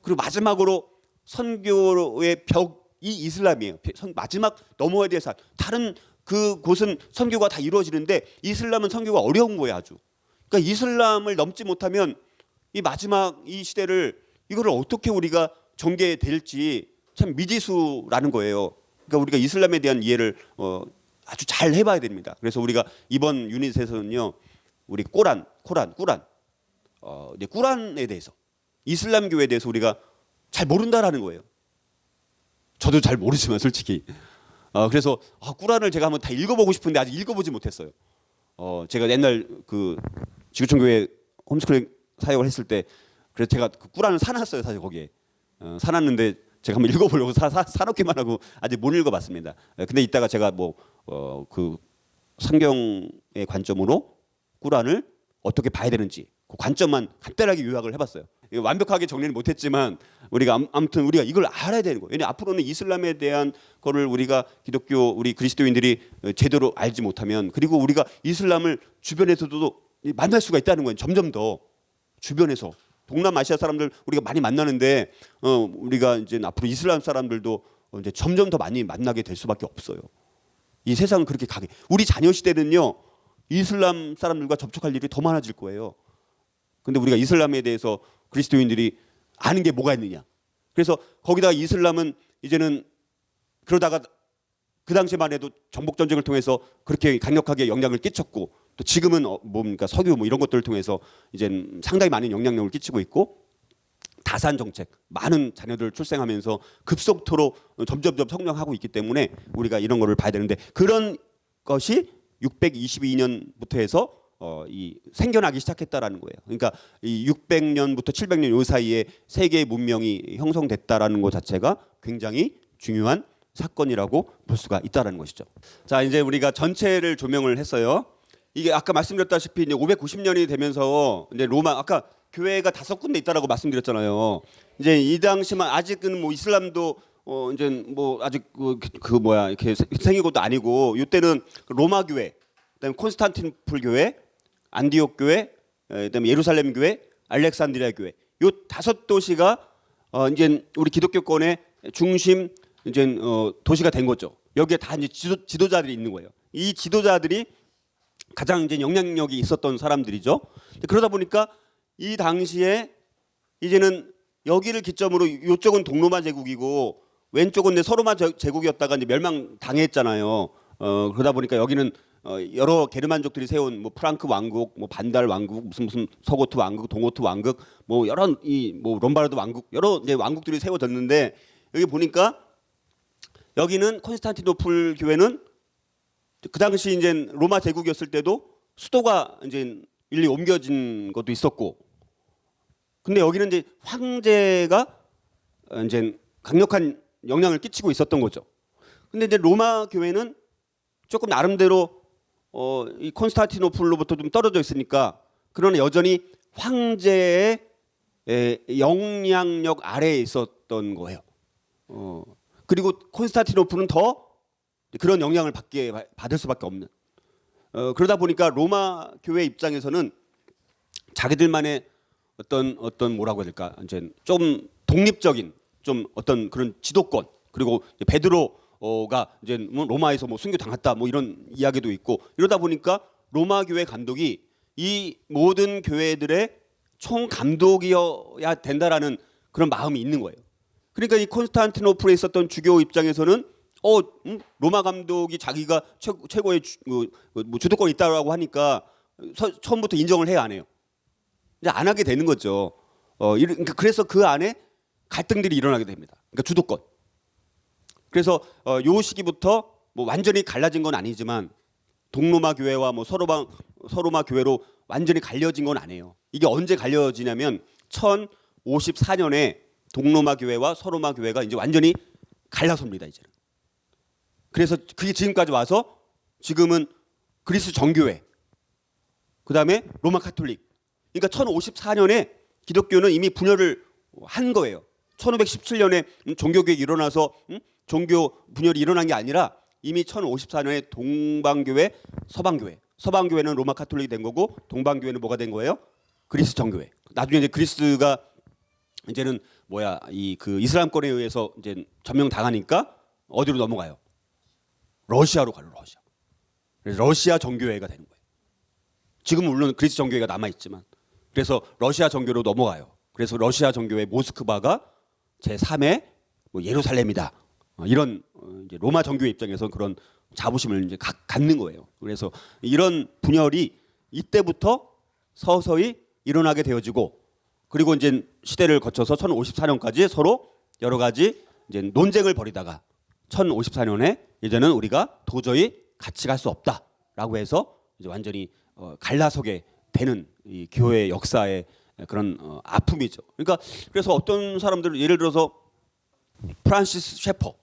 그리고 마지막으로 선교의 벽이 이슬람이에요. 마지막 넘어야 될 산. 다른 그 곳은 선교가 다 이루어지는데 이슬람은 선교가 어려운 거예요, 아주. 그러니까 이슬람을 넘지 못하면 이 마지막 이 시대를 이거를 어떻게 우리가 전개될지 참 미지수라는 거예요. 그러니까 우리가 이슬람에 대한 이해를 아주 잘 해봐야 됩니다. 그래서 우리가 이번 유닛에서는요, 우리 꾸란, 이제 꾸란에 대해서 이슬람교에 대해서 우리가 잘 모른다라는 거예요. 저도 잘 모르지만 솔직히. 그래서 꾸란을 제가 한번 다 읽어보고 싶은데 아직 읽어보지 못했어요. 제가 옛날 그 지구촌교회 홈스쿨링 사역을 했을 때 그래서 제가 그 꾸란을 사놨어요, 사실 거기에. 사놨는데 제가 한번 읽어보려고 사놓기만 하고 아직 못 읽어봤습니다. 근데 이따가 제가 그 성경의 관점으로 꾸란을 어떻게 봐야 되는지 그 관점만 간단하게 요약을 해봤어요. 완벽하게 정리는 못했지만 우리가 아무튼 우리가 이걸 알아야 되는 거예요. 왜냐 앞으로는 이슬람에 대한 거를 우리가 기독교 우리 그리스도인들이 제대로 알지 못하면 그리고 우리가 이슬람을 주변에서도 만날 수가 있다는 거예요. 점점 더 주변에서 동남아시아 사람들 우리가 많이 만나는데 우리가 이제 앞으로 이슬람 사람들도 이제 점점 더 많이 만나게 될 수밖에 없어요. 이 세상은 그렇게 가게. 우리 자녀 시대는요 이슬람 사람들과 접촉할 일이 더 많아질 거예요. 근데 우리가 이슬람에 대해서 그리스도인들이 아는 게 뭐가 있느냐. 그래서 거기다가 이슬람은 이제는 그러다가 그 당시만 해도 정복 전쟁을 통해서 그렇게 강력하게 영향을 끼쳤고 또 지금은 뭡니까 석유 뭐 이런 것들을 통해서 이제 상당히 많은 영향력을 끼치고 있고 다산 정책, 많은 자녀들을 출생하면서 급속도로 점점점 성장하고 있기 때문에 우리가 이런 거를 봐야 되는데, 그런 것이 622년부터 해서 이 생겨나기 시작했다라는 거예요. 그러니까 이 600년부터 700년 요 사이에 세계의 문명이 형성됐다라는 것 자체가 굉장히 중요한 사건이라고 볼 수가 있다라는 것이죠. 자, 이제 우리가 전체를 조명을 했어요. 이게 아까 말씀드렸다시피 이제 590년이 되면서 이제 로마, 아까 교회가 5군데 있다라고 말씀드렸잖아요. 이제 이 당시만 아직은 뭐 이슬람도 이제 뭐 아직 그 뭐야 이렇게 생긴 것도 아니고, 이때는 로마 교회, 그다음에 콘스탄티노플 교회, 안디옥 교회, 그다음에 예루살렘 교회, 알렉산드리아 교회, 요 5도시가 이제 우리 기독교권의 중심 이제 도시가 된 거죠. 여기에 다 이제 지도자들이 있는 거예요. 이 지도자들이 가장 이제 영향력이 있었던 사람들이죠. 그러다 보니까 이 당시에 이제는 여기를 기점으로, 이쪽은 동로마 제국이고 왼쪽은 이제 서로마 제국이었다가 이제 멸망당했잖아요. 그러다 보니까 여기는 여러 게르만족들이 세운 뭐 프랑크 왕국, 뭐 반달 왕국, 무슨 서고트 왕국, 동고트 왕국, 뭐 여러 이 뭐 롬바르드 왕국, 여러 이제 왕국들이 세워졌는데, 여기 보니까 여기는 콘스탄티노플 교회는 그 당시 이제 로마 제국이었을 때도 수도가 이제 일리 옮겨진 것도 있었고, 근데 여기는 이제 황제가 이제 강력한 영향을 끼치고 있었던 거죠. 근데 이제 로마 교회는 조금 나름대로 이 콘스탄티노플로부터 좀 떨어져 있으니까, 그러나 여전히 황제의 영향력 아래에 있었던 거예요. 그리고 콘스탄티노플은 더 그런 영향을 받을 수밖에 없는. 그러다 보니까 로마 교회 입장에서는 자기들만의 어떤 뭐라고 해야 될까, 이제 좀 독립적인 좀 어떤 그런 지도권, 그리고 베드로가 이제 뭐 로마에서 뭐 순교 당했다 뭐 이런 이야기도 있고, 이러다 보니까 로마 교회 감독이 이 모든 교회들의 총 감독이어야 된다라는 그런 마음이 있는 거예요. 그러니까 이 콘스탄티노플에 있었던 주교 입장에서는 로마 감독이 자기가 최고의 뭐 주도권이 있다라고 하니까 처음부터 인정을 해야 안 해요. 이제 안 하게 되는 거죠. 그래서 그 안에 갈등들이 일어나게 됩니다. 그러니까 주도권. 그래서 요 시기부터 뭐 완전히 갈라진 건 아니지만 동로마 교회와 뭐 서로마 교회로 완전히 갈려진 건 아니에요. 이게 언제 갈려지냐면 1054년에 동로마 교회와 서로마 교회가 이제 완전히 갈라섭니다, 이제는. 그래서 그게 지금까지 와서 지금은 그리스 정교회, 그다음에 로마 카톨릭. 그러니까 1054년에 기독교는 이미 분열을 한 거예요. 1517년에 종교개혁이 일어나서 종교 분열이 일어난 게 아니라 이미 1054년에 동방교회, 서방교회. 서방교회는 로마 카톨릭이 된 거고, 동방교회는 뭐가 된 거예요? 그리스 정교회. 나중에 이제 그리스가 이제는 뭐야 그 이슬람권에 의해서 이제 점령 당하니까 어디로 넘어가요? 러시아로 가요. 러시아 정교회가 되는 거예요. 지금은 물론 그리스 정교회가 남아 있지만, 그래서 러시아 정교로 넘어가요. 그래서 러시아 정교회 모스크바가 제3의 뭐 예루살렘이다. 이런 이제 로마 정교회 입장에서 그런 자부심을 이제 갖는 거예요. 그래서 이런 분열이 이때부터 서서히 일어나게 되어지고, 그리고 이제 시대를 거쳐서 1054년까지 서로 여러 가지 이제 논쟁을 벌이다가 1054년에 이제는 우리가 도저히 같이 갈 수 없다라고 해서 이제 완전히 갈라서게 되는 이 교회 역사의 그런 아픔이죠. 그러니까 그래서 어떤 사람들은 예를 들어서 프란시스 셰퍼,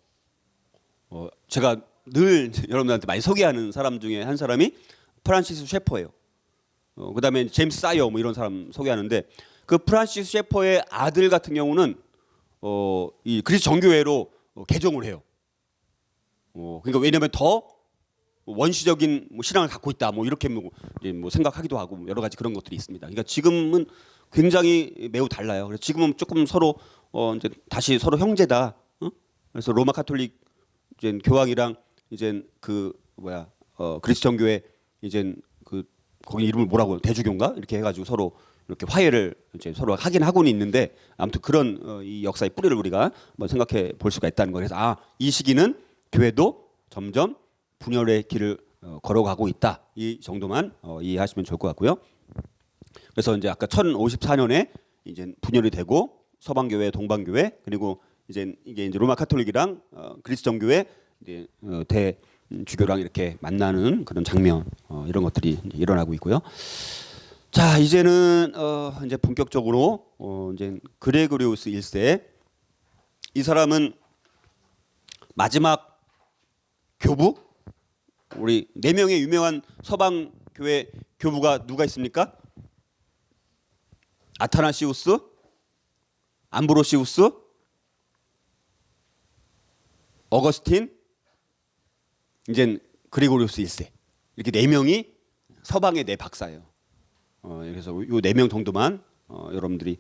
제가 늘 여러분들한테 많이 소개하는 사람 중에 한 사람이 프란시스 셰퍼예요. 그다음에 제임스 사이어 뭐 이런 사람 소개하는데, 그 프란시스 셰퍼의 아들 같은 경우는 이 그리스 정교회로 개종을 해요. 그러니까 왜냐하면 더 원시적인 뭐 신앙을 갖고 있다 뭐 이렇게 뭐 생각하기도 하고 여러 가지 그런 것들이 있습니다. 그러니까 지금은 굉장히 매우 달라요. 그래서 지금은 조금 서로 이제 다시 서로 형제다. 그래서 로마 카톨릭 이제 교황이랑 이제 그리스 정교회 이제 그 거기 이름을 뭐라고 대주교인가 이렇게 해가지고 서로 이렇게 화해를 이제 서로 하긴 하고는 있는데, 아무튼 그런 이 역사의 뿌리를 우리가 한번 생각해 볼 수가 있다는 거예요. 그래서 이 시기는 교회도 점점 분열의 길을 걸어가고 있다. 이 정도만 이해하시면 좋을 것 같고요. 그래서 이제 아까 1054년에 이제 분열이 되고 서방교회, 동방교회, 그리고 이제 이게 이제 로마 카톨릭이랑 그리스 정교회 이제 대주교랑 이렇게 만나는 그런 장면 이런 것들이 이제 일어나고 있고요. 자, 이제는 이제 본격적으로 이제 그레고리우스 1세, 이 사람은 마지막 교부, 우리 4명의 유명한 서방 교회 교부가 누가 있습니까? 아타나시우스, 암브로시우스, 어거스틴, 이젠 그리고리우스 1세, 이렇게 4명이 서방의 4박사예요. 그래서 요 4명 정도만 여러분들이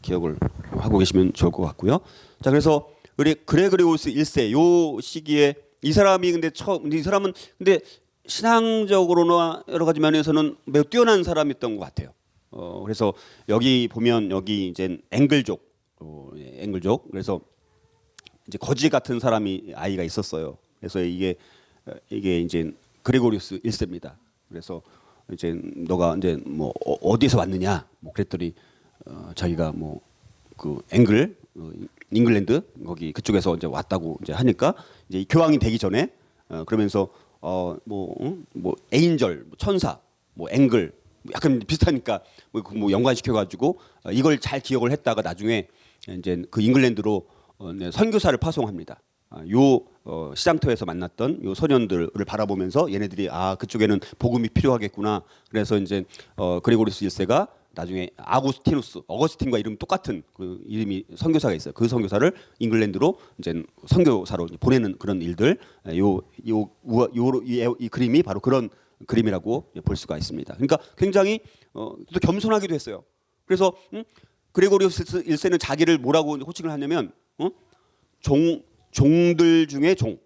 기억을 하고 계시면 좋을 것 같고요. 자, 그래서 우리 그레고리우스 1세 요 시기에 이 사람이 근데 이 사람은 근데 신앙적으로나 여러 가지 면에서는 매우 뛰어난 사람이었던 것 같아요. 그래서 여기 보면 여기 이제 앵글족, 앵글족. 그래서 이제 거지 같은 사람이 아이가 있었어요. 그래서 이게 이제 그레고리우스 1세입니다. 그래서 이제 너가 이제 뭐 어디서 왔느냐 뭐 그랬더니 자기가 뭐 그 잉글랜드 거기 그쪽에서 이제 왔다고 이제 하니까 이제 교황이 되기 전에 그러면서 뭐 에인절, 천사, 뭐 앵글 약간 비슷하니까 뭐 연관시켜 가지고 이걸 잘 기억을 했다가 나중에 이제 그 잉글랜드로 선교사를 파송합니다. 요 시장터에서 만났던 요 소년들을 바라보면서 얘네들이 그쪽에는 복음이 필요하겠구나. 그래서 이제 그레고리우스 1세가 나중에 아구스티누스, 어거스틴과 이름 똑같은 그 이름이 선교사가 있어요. 그 선교사를 잉글랜드로 이제 선교사로 보내는 그런 일들. 이 그림이 바로 그런 그림이라고 볼 수가 있습니다. 그러니까 굉장히 또 겸손하기도 했어요. 그래서 그레고리우스 1세는 자기를 뭐라고 호칭을 하냐면 종들 중에 종.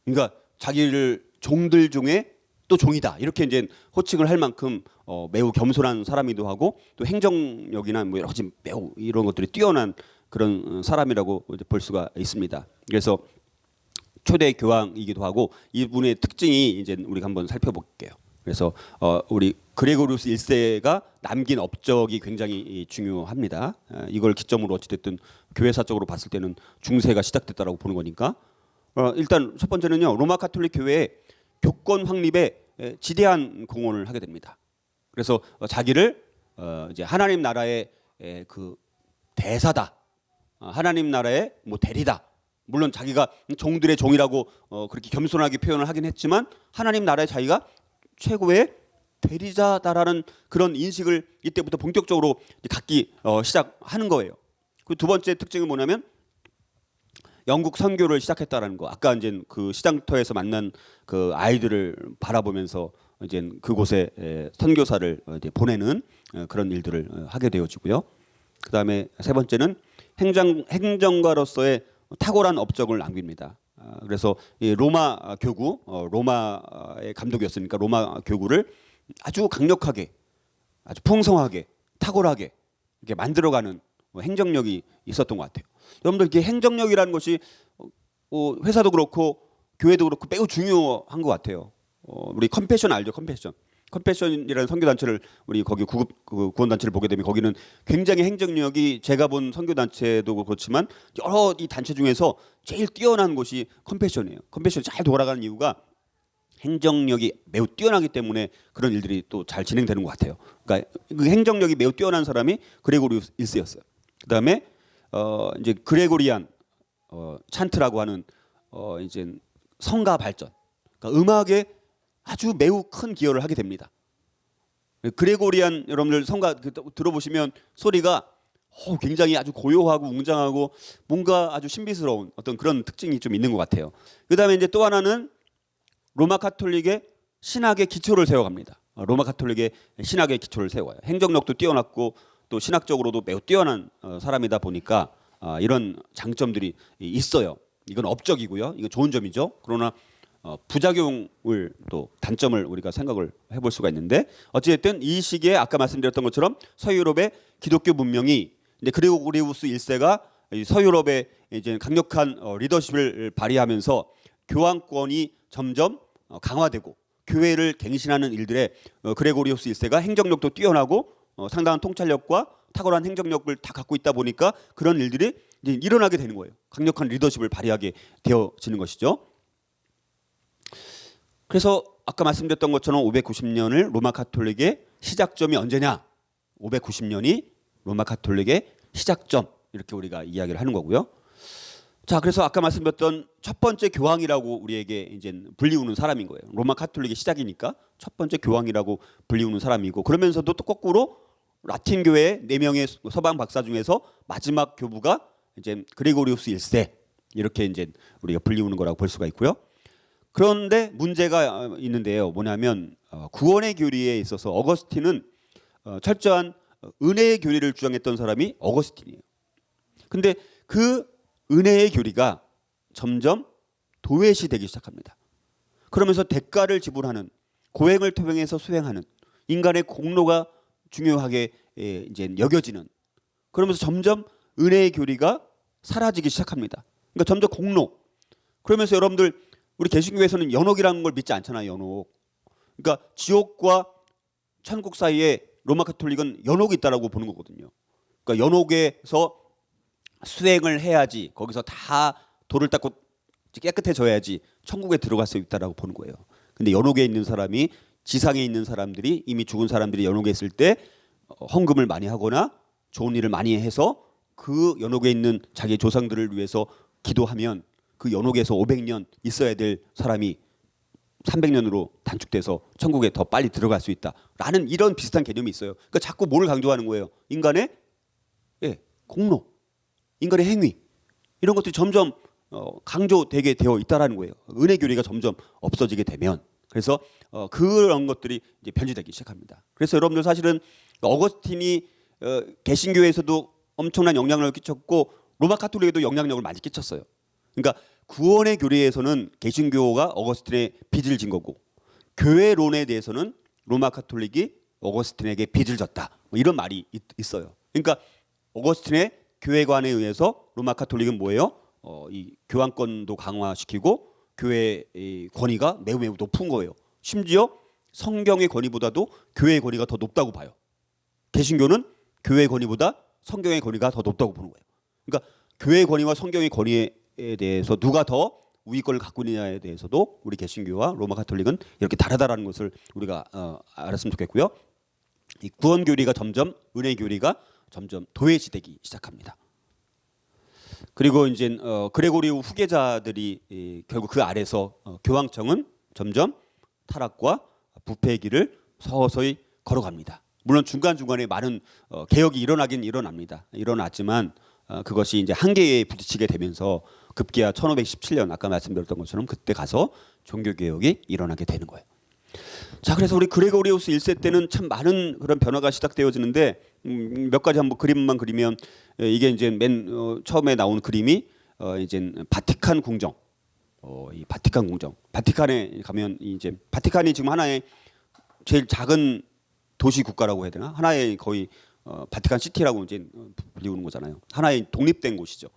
그러니까 자기를 종들 중에 또 종이다. 이렇게 이제 호칭을 할 만큼 매우 겸손한 사람이기도 하고 또 행정력이나 뭐 여러 가지 매우 이런 것들이 뛰어난 그런 사람이라고 볼 수가 있습니다. 그래서 초대 교황이기도 하고 이분의 특징이 이제 우리가 한번 살펴볼게요. 그래서 우리 그레고리우스 1세가 남긴 업적이 굉장히 중요합니다. 이걸 기점으로 어찌됐든 교회사적으로 봤을 때는 중세가 시작됐다라고 보는 거니까 일단 첫 번째는요, 로마 카톨릭 교회의 교권 확립에 지대한 공헌을 하게 됩니다. 그래서 자기를 이제 하나님 나라의 그 대사다, 하나님 나라의 뭐 대리다. 물론 자기가 종들의 종이라고 그렇게 겸손하게 표현을 하긴 했지만 하나님 나라의 자기가 최고의 대리자다라는 그런 인식을 이때부터 본격적으로 갖기 시작하는 거예요. 그 두 번째 특징은 뭐냐면 영국 선교를 시작했다라는 거. 아까 이제 그 시장터에서 만난 그 아이들을 바라보면서 이제 그곳에 선교사를 이제 보내는 그런 일들을 하게 되어지고요. 그다음에 세 번째는 행정가로서의 탁월한 업적을 남깁니다. 그래서 이 로마 교구, 로마의 감독이었으니까 로마 교구를 아주 강력하게, 아주 풍성하게, 탁월하게 이렇게 만들어가는 행정력이 있었던 것 같아요. 여러분들 이게 행정력이라는 것이 회사도 그렇고 교회도 그렇고 매우 중요한 것 같아요. 우리 컴패션 알죠? 컴패션이라는 선교 단체를 우리 거기 구원 단체를 보게 되면 거기는 굉장히 행정력이 제가 본 선교 단체도 그렇지만 여러 이 단체 중에서 제일 뛰어난 곳이 컴패션이에요. 컴패션이 잘 돌아가는 이유가 행정력이 매우 뛰어나기 때문에 그런 일들이 또 잘 진행되는 것 같아요. 그러니까 그 행정력이 매우 뛰어난 사람이 그레고리우스 1세였어요. 그다음에 이제 그레고리안 찬트라고 하는 이제 성가 발전, 그러니까 음악에 아주 매우 큰 기여를 하게 됩니다. 그레고리안 여러분들 성가 들어보시면 소리가 굉장히 아주 고요하고 웅장하고 뭔가 아주 신비스러운 어떤 그런 특징이 좀 있는 것 같아요. 그다음에 이제 또 하나는 로마 카톨릭의 신학의 기초를 세워갑니다. 로마 카톨릭의 신학의 기초를 세워요. 행정력도 뛰어났고 또 신학적으로도 매우 뛰어난 사람이다 보니까 이런 장점들이 있어요. 이건 업적이고요. 이건 좋은 점이죠. 그러나 부작용을 또 단점을 우리가 생각을 해볼 수가 있는데 어찌됐든 이 시기에 아까 말씀드렸던 것처럼 서유럽의 기독교 문명이 이제 그레고리우스 1세가 서유럽의 이제 강력한 리더십을 발휘하면서 교황권이 점점 강화되고 교회를 갱신하는 일들에 그레고리우스 1세가 행정력도 뛰어나고 상당한 통찰력과 탁월한 행정력을 다 갖고 있다 보니까 그런 일들이 이제 일어나게 되는 거예요. 강력한 리더십을 발휘하게 되어지는 것이죠. 그래서 아까 말씀드렸던 것처럼 590년을 로마 가톨릭의 시작점이 언제냐? 590년이 로마 가톨릭의 시작점, 이렇게 우리가 이야기를 하는 거고요. 자, 그래서 아까 말씀드렸던 첫 번째 교황이라고 우리에게 이제 불리우는 사람인 거예요. 로마 가톨릭의 시작이니까 첫 번째 교황이라고 불리우는 사람이고, 그러면서도 또 거꾸로 라틴 교회 4명의 서방 박사 중에서 마지막 교부가 이제 그레고리우스 1세, 이렇게 이제 우리가 불리우는 거라고 볼 수가 있고요. 그런데 문제가 있는데요. 뭐냐면 구원의 교리에 있어서 어거스틴은 철저한 은혜의 교리를 주장했던 사람이 어거스틴이에요. 근데 그 은혜의 교리가 점점 도외시되기 시작합니다. 그러면서 대가를 지불하는, 고행을 토행해서 수행하는, 인간의 공로가 중요하게 이제 여겨지는, 그러면서 점점 은혜의 교리가 사라지기 시작합니다. 그러니까 점점 공로. 그러면서 여러분들 우리 개신교에서는 연옥이라는 걸 믿지 않잖아요. 연옥. 그러니까 지옥과 천국 사이에 로마 가톨릭은 연옥이 있다라고 보는 거거든요. 그러니까 연옥에서 수행을 해야지, 거기서 다 돌을 닦고 깨끗해져야지 천국에 들어갈 수 있다라고 보는 거예요. 근데 연옥에 있는 사람이, 지상에 있는 사람들이, 이미 죽은 사람들이 연옥에 있을 때 헌금을 많이 하거나 좋은 일을 많이 해서 그 연옥에 있는 자기 조상들을 위해서 기도하면 그 연옥에서 500년 있어야 될 사람이 300년으로 단축돼서 천국에 더 빨리 들어갈 수 있다라는 이런 비슷한 개념이 있어요. 그러니까 자꾸 뭘 강조하는 거예요? 인간의 공로, 인간의 행위, 이런 것들이 점점 강조되게 되어 있다라는 거예요. 은혜 교리가 점점 없어지게 되면. 그래서 그런 것들이 이제 변질되기 시작합니다. 그래서 여러분들 사실은 어거스틴이 개신교에서도 엄청난 영향력을 끼쳤고 로마 가톨릭에도 영향력을 많이 끼쳤어요. 그러니까 구원의 교리에서는 개신교가 어거스틴의 빚을 진 거고, 교회론에 대해서는 로마 가톨릭이 어거스틴에게 빚을 졌다, 뭐 이런 말이 있어요. 그러니까 어거스틴의 교회관에 의해서 로마 가톨릭은 뭐예요? 이 교황권도 강화시키고 교회의 권위가 매우 높은 거예요. 심지어 성경의 권위보다도 교회의 권위가 더 높다고 봐요. 개신교는 교회의 권위보다 성경의 권위가 더 높다고 보는 거예요. 그러니까 교회의 권위와 성경의 권위에 대해서 누가 더 우위권을 갖고 있느냐에 대해서도 우리 개신교와 로마 가톨릭은 이렇게 다르다라는 것을 우리가 알았으면 좋겠고요. 이 구원 교리가 점점, 은혜 교리가 점점 도외시되기 시작합니다. 그리고 이제 그레고리오 후계자들이 결국 그 아래서 교황청은 점점 타락과 부패의 길을 서서히 걸어갑니다. 물론 중간중간에 많은 개혁이 일어나긴 일어났지만 그것이 이제 한계에 부딪히게 되면서 급기야 1517년 아까 말씀드렸던 것처럼 그때 가서 종교개혁이 일어나게 되는 거예요. 자, 그래서 우리 그레고리우스 1세 때는 참 많은 그런 변화가 시작되어지는데 몇 가지 한번 그림만 그리면, 이게 이제 맨 처음에 나온 그림이 이제 바티칸 궁정. 이 바티칸 궁정. 바티칸에 가면 이제 바티칸이 지금 하나의 제일 작은 도시 국가라고 해야 되나? 하나의 거의 바티칸 시티라고 이제 불리우는 거잖아요. 하나의 독립된 곳이죠.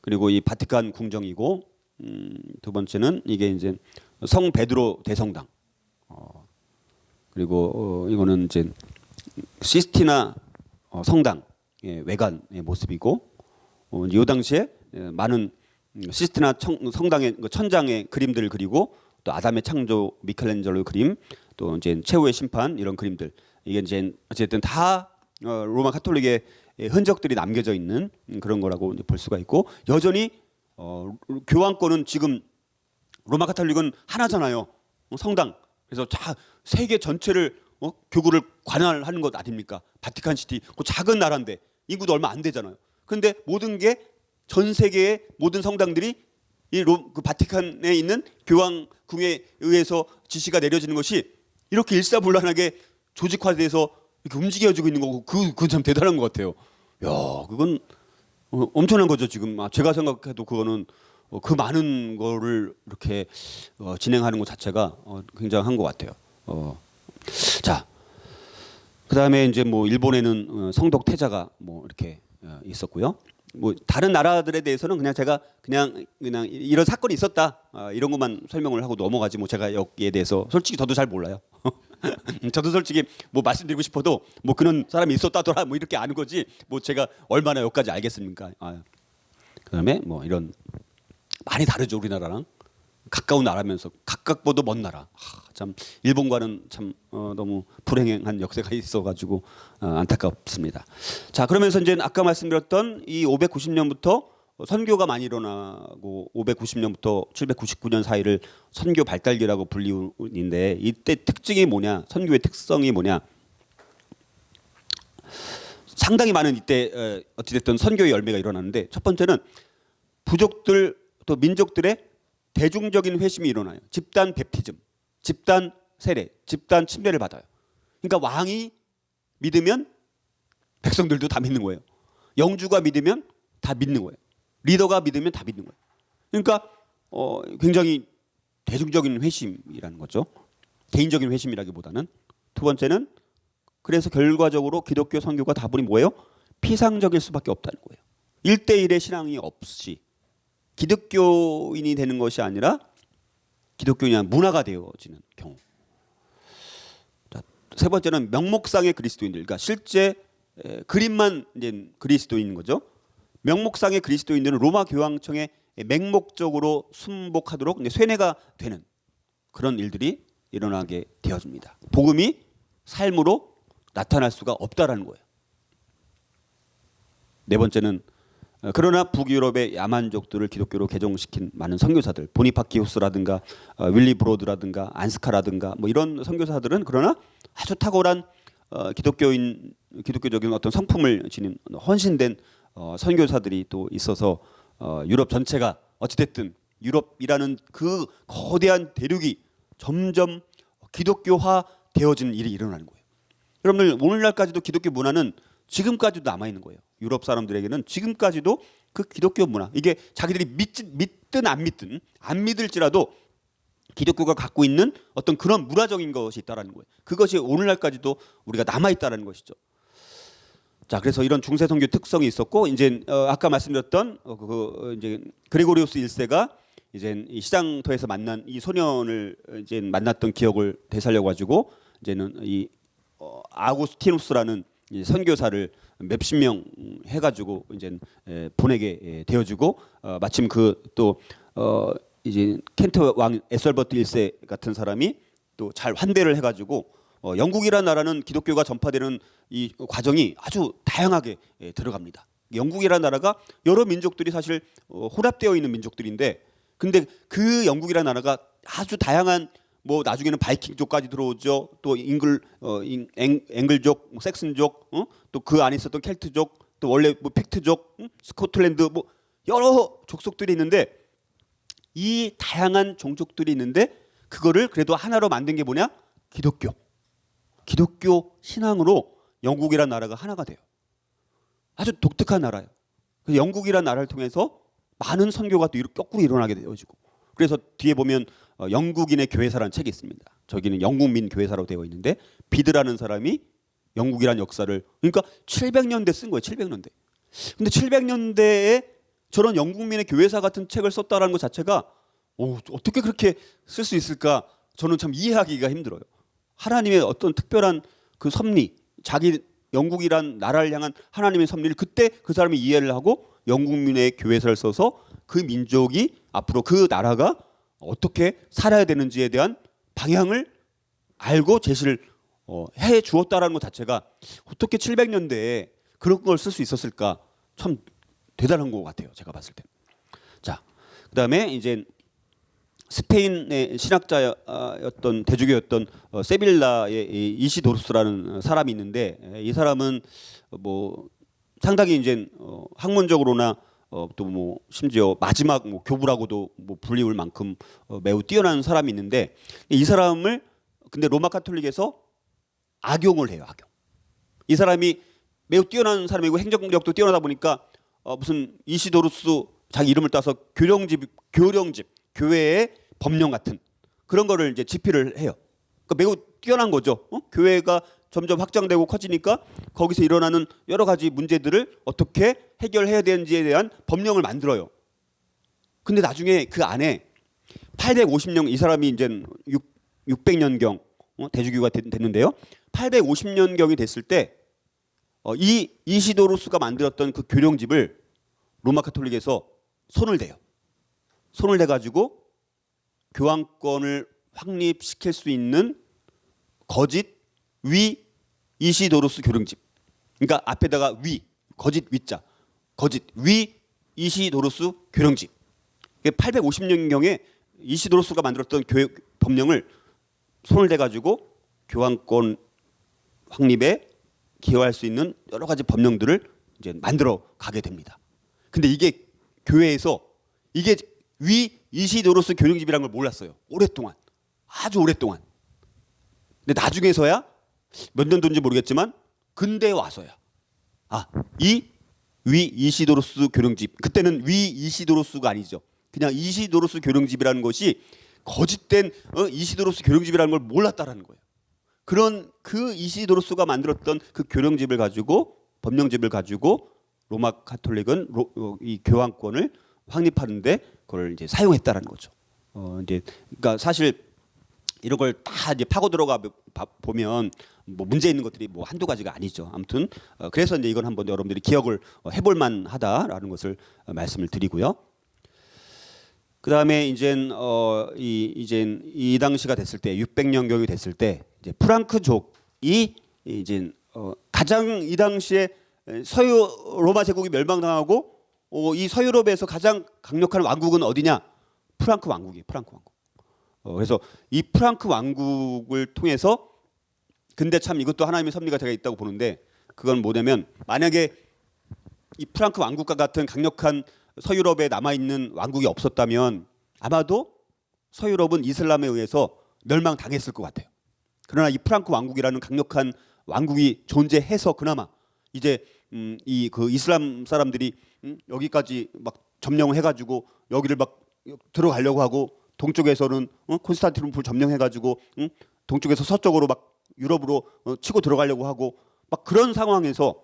그리고 이 바티칸 궁정이고, 두 번째는 이게 이제 성 베드로 대성당. 그리고 이거는 이제 시스티나 성당의 외관의 모습이고, 이 당시에 많은 시스티나 성당의 천장의 그림들을 그리고, 또 아담의 창조, 미켈란젤로 그림, 또 이제 최후의 심판, 이런 그림들, 이게 이제 어쨌든 다 로마 가톨릭의 흔적들이 남겨져 있는 그런 거라고 볼 수가 있고, 여전히 교황권은 지금 로마 가톨릭은 하나잖아요. 성당. 그래서 세계 전체를 교구를 관할하는 것 아닙니까? 바티칸 시티, 그 작은 나라인데 인구도 얼마 안 되잖아요. 그런데 모든 게, 전 세계의 모든 성당들이 그 바티칸에 있는 교황궁에 의해서 지시가 내려지는 것이 이렇게 일사불란하게 조직화돼서 이렇게 움직여지고 있는 거고, 그건 참 대단한 것 같아요. 야, 그건 엄청난 거죠. 지금 제가 생각해도 그거는 그 많은 거를 이렇게 진행하는 것 자체가 굉장한 것 같아요. 자, 그다음에 이제 뭐 일본에는 성덕 태자가 뭐 이렇게 있었고요. 뭐 다른 나라들에 대해서는 그냥 제가 그냥 이런 사건이 있었다, 이런 것만 설명을 하고 넘어가지, 뭐 제가 여기에 대해서 솔직히 저도 잘 몰라요. 저도 솔직히 뭐 말씀드리고 싶어도 뭐 그런 사람이 있었다더라 뭐 이렇게 아는 거지 뭐 제가 얼마나 여기까지 알겠습니까? 그다음에 뭐 이런 많이 다르죠 우리나라랑 가까운 나라면서 각각보다 먼 나라. 참 일본과는 참 너무 불행한 역사가 있어가지고 안타깝습니다. 자 그러면서 이제 아까 말씀드렸던 이 590년부터 선교가 많이 일어나고 590년부터 799년 사이를 선교 발달기라고 불리는데 이때 특징이 뭐냐? 선교의 특성이 뭐냐? 상당히 많은 이때 어찌됐든 선교의 열매가 일어나는데 첫 번째는 부족들 또 민족들의 대중적인 회심이 일어나요. 집단 베프티즘, 집단 세례, 집단 침례를 받아요. 그러니까 왕이 믿으면 백성들도 다 믿는 거예요. 영주가 믿으면 다 믿는 거예요. 리더가 믿으면 다 믿는 거예요. 그러니까 굉장히 대중적인 회심이라는 거죠. 개인적인 회심이라기보다는. 두 번째는 그래서 결과적으로 기독교 선교가 다분히 뭐예요? 피상적일 수밖에 없다는 거예요. 1대1의 신앙이 없이 기독교인이 되는 것이 아니라 기독교인이 문화가 되어지는 경우. 자, 세 번째는 명목상의 그리스도인들. 그러니까 실제 그림만 이제 그리스도인인 거죠. 명목상의 그리스도인들은 로마 교황청에 맹목적으로 순복하도록 이제 쇠뇌가 되는 그런 일들이 일어나게 되어집니다. 복음이 삶으로 나타날 수가 없다라는 거예요. 네 번째는 그러나 북유럽의 야만족들을 기독교로 개종시킨 많은 선교사들, 보니파키우스라든가 윌리 브로드라든가 안스카라든가 뭐 이런 선교사들은 그러나 아주 탁월한 기독교적인 어떤 성품을 지닌 헌신된 선교사들이 또 있어서 유럽 전체가 어찌됐든 유럽이라는 그 거대한 대륙이 점점 기독교화 되어지는 일이 일어나는 거예요. 여러분들 오늘날까지도 기독교 문화는 지금까지도 남아 있는 거예요. 유럽 사람들에게는 지금까지도 그 기독교 문화 이게 자기들이 믿든 안 믿을지라도 기독교가 갖고 있는 어떤 그런 문화적인 것이 있다라는 거예요. 그것이 오늘날까지도 우리가 남아 있다라는 것이죠. 자, 그래서 이런 중세 선교 특성이 있었고 이제 아까 말씀드렸던 이제 그레고리우스 1세가 이제 이 시장터에서 만난 이 소년을 이제 만났던 기억을 되살려 가지고 이제는 이 아구스티누스라는 이 선교사를 몇십 명 해가지고 이제 보내게 되어지고 마침 그 또 이제 켄트 왕 에설버트 1세 같은 사람이 또 잘 환대를 해가지고 영국이라는 나라는 기독교가 전파되는 이 과정이 아주 다양하게 들어갑니다. 영국이라는 나라가 여러 민족들이 사실 혼합되어 있는 민족들인데 근데 그 영국이라는 나라가 아주 다양한 뭐 나중에는 바이킹족까지 들어오죠. 또 앵글족, 섹슨족, 또 그 안에 있었던 켈트족, 또 원래 뭐 픽트족, 스코틀랜드 뭐 여러 족속들이 있는데 이 다양한 종족들이 있는데 그거를 그래도 하나로 만든 게 뭐냐? 기독교. 기독교 신앙으로 영국이라는 나라가 하나가 돼요. 아주 독특한 나라예요. 그래서 영국이라는 나라를 통해서 많은 선교가 또 거꾸로 일어나게 되어지고 그래서 뒤에 보면 영국인의 교회사라는 책이 있습니다. 저기는 영국민 교회사로 되어 있는데 비드라는 사람이 영국이라는 역사를 그러니까 700년대 쓴 거예요. 700년대. 근데 700년대에 저런 영국민의 교회사 같은 책을 썼다라는 것 자체가 어떻게 그렇게 쓸 수 있을까? 저는 참 이해하기가 힘들어요. 하나님의 어떤 특별한 그 섭리, 자기 영국이란 나라를 향한 하나님의 섭리를 그때 그 사람이 이해를 하고 영국민의 교회사를 써서 그 민족이 앞으로 그 나라가 어떻게 살아야 되는지에 대한 방향을 알고 제시를 해 주었다라는 것 자체가 어떻게 700년대에 그런 걸 쓸 수 있었을까 참 대단한 것 같아요. 제가 봤을 때. 자, 그다음에 이제 스페인의 신학자였던 대주교였던 세빌라의 이시도르스라는 사람이 있는데 이 사람은 뭐 상당히 이제 학문적으로나 또 뭐 심지어 마지막 뭐 교부라고도 뭐 불리울 만큼 매우 뛰어난 사람이 있는데 이 사람을 근데 로마 카톨릭에서 악용을 해요. 악용. 이 사람이 매우 뛰어난 사람이고 행정력도 뛰어나다 보니까 무슨 이시도르스 자기 이름을 따서 교령집 교회의 법령 같은 그런 거를 이제 집필을 해요. 그러니까 매우 뛰어난 거죠. 교회가 점점 확장되고 커지니까 거기서 일어나는 여러 가지 문제들을 어떻게 해결해야 되는지에 대한 법령을 만들어요. 근데 나중에 그 안에 850년 이 사람이 이제 600년경 대주교가 됐는데요. 850년경이 됐을 때 이 이시도로스가 만들었던 그 교령집을 로마 카톨릭에서 손을 대요. 손을 대가지고 교황권을 확립시킬 수 있는 거짓 위 이시도로스 교령집. 그러니까 앞에다가 위, 거짓 위자, 거짓 위 이시도로스 교령집. 850년경에 이시도로스가 만들었던 법령을 손을 대가지고 교황권 확립에 기여할 수 있는 여러 가지 법령들을 이제 만들어 가게 됩니다. 근데 이게 교회에서 이게 위 이시도로스 교령집이라는 걸 몰랐어요. 오랫동안, 아주 오랫동안. 근데 나중에서야 몇 년도인지 모르겠지만 근대에 와서야 이 위 이시도로스 교령집, 그때는 위 이시도로스가 아니죠. 그냥 이시도로스 교령집이라는 것이 거짓된 이시도로스 교령집이라는 걸 몰랐다라는 거예요. 그런 그 이시도로스가 만들었던 그 교령집을 가지고, 법령집을 가지고 로마 카톨릭은 이 교황권을 확립하는데 그걸 이제 사용했다라는 거죠. 이제 그러니까 사실 이런 걸 다 이제 파고 들어가 보면 뭐 문제 있는 것들이 뭐 한두 가지가 아니죠. 아무튼 그래서 이제 이건 한번 여러분들이 기억을 해볼 만하다라는 것을 말씀을 드리고요. 그 다음에 이젠 이 당시가 됐을 때 600년경이 됐을 때 이제 프랑크족이 이제 가장 이 당시에 서유 로마 제국이 멸망당하고 이 서유럽에서 가장 강력한 왕국은 어디냐? 프랑크 왕국이에요. 프랑크 왕국. 그래서 이 프랑크 왕국을 통해서 근데 참 이것도 하나님의 섭리가 제가 있다고 보는데 그건 뭐냐면 만약에 이 프랑크 왕국과 같은 강력한 서유럽에 남아있는 왕국이 없었다면 아마도 서유럽은 이슬람에 의해서 멸망당했을 것 같아요. 그러나 이 프랑크 왕국이라는 강력한 왕국이 존재해서 그나마 이제 이 그 이슬람 사람들이 여기까지 막 점령을 해가지고 여기를 막 들어가려고 하고 동쪽에서는 콘스탄티노플 점령해가지고 동쪽에서 서쪽으로 막 유럽으로 치고 들어가려고 하고 막 그런 상황에서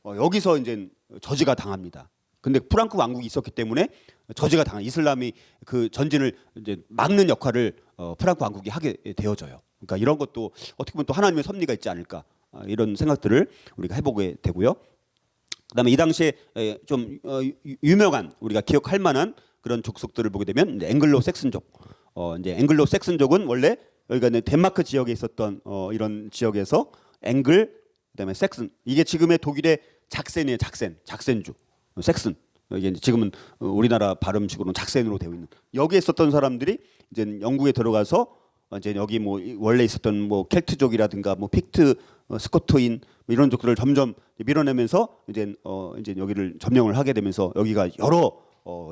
여기서 이제 저지가 당합니다. 근데 프랑크 왕국이 있었기 때문에 저지가 당한 이슬람이 그 전진을 이제 막는 역할을 프랑크 왕국이 하게 되어져요. 그러니까 이런 것도 어떻게 보면 또 하나님의 섭리가 있지 않을까 이런 생각들을 우리가 해보게 되고요. 그다음에 이 당시에 좀 유명한 우리가 기억할 만한 그런 족속들을 보게 되면 이제 앵글로 섹슨족. 이제 앵글로 섹슨족은 원래 여기가 덴마크 지역에 있었던 이런 지역에서 앵글 그다음에 섹슨 이게 지금의 독일의 작센이에요. 작센주. 섹슨 이게 지금은 우리나라 발음식으로는 작센으로 되어 있는 여기에 있었던 사람들이 이제 영국에 들어가서 이제 여기 뭐 원래 있었던 뭐 켈트족이라든가 뭐 픽트, 스코트인 뭐 이런 족들을 점점 밀어내면서 이제 여기를 점령을 하게 되면서 여기가 여러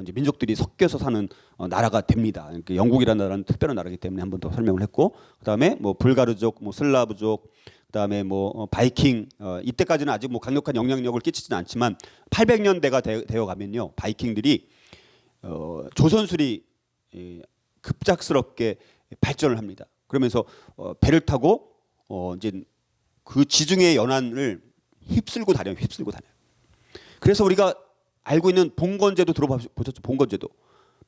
이제 민족들이 섞여서 사는 나라가 됩니다. 그러니까 영국이라는 나라는 특별한 나라이기 때문에 한 번 더 설명을 했고 그다음에 뭐 불가르족, 뭐 슬라브족 그다음에 뭐 바이킹 이때까지는 아직 뭐 강력한 영향력을 끼치지는 않지만 800년대가 되어 가면요 바이킹들이 조선술이 급작스럽게 발전을 합니다. 그러면서 배를 타고 이제 그 지중해 연안을 휩쓸고 다녀요. 그래서 우리가 알고 있는 봉건제도 들어보셨죠?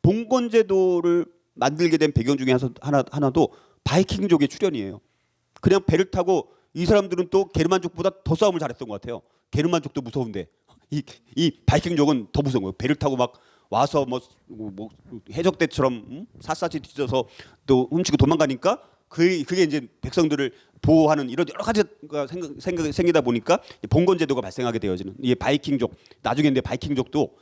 봉건제도를 만들게 된 배경 중에 하나도 바이킹족의 출현이에요. 그냥 배를 타고 이 사람들은 또 게르만족보다 더 싸움을 잘했던 것 같아요. 게르만족도 무서운데 이 바이킹족은 더 무서운 거예요. 배를 타고 막 와서 뭐 해적대처럼 샅샅이 뒤져서 또 훔치고 도망가니까 그게 이제 백성들을 보호하는 이런 여러 가지가 생기다 보니까 봉건제도가 발생하게 되어지는 이 바이킹족 나중에 이제 바이킹족도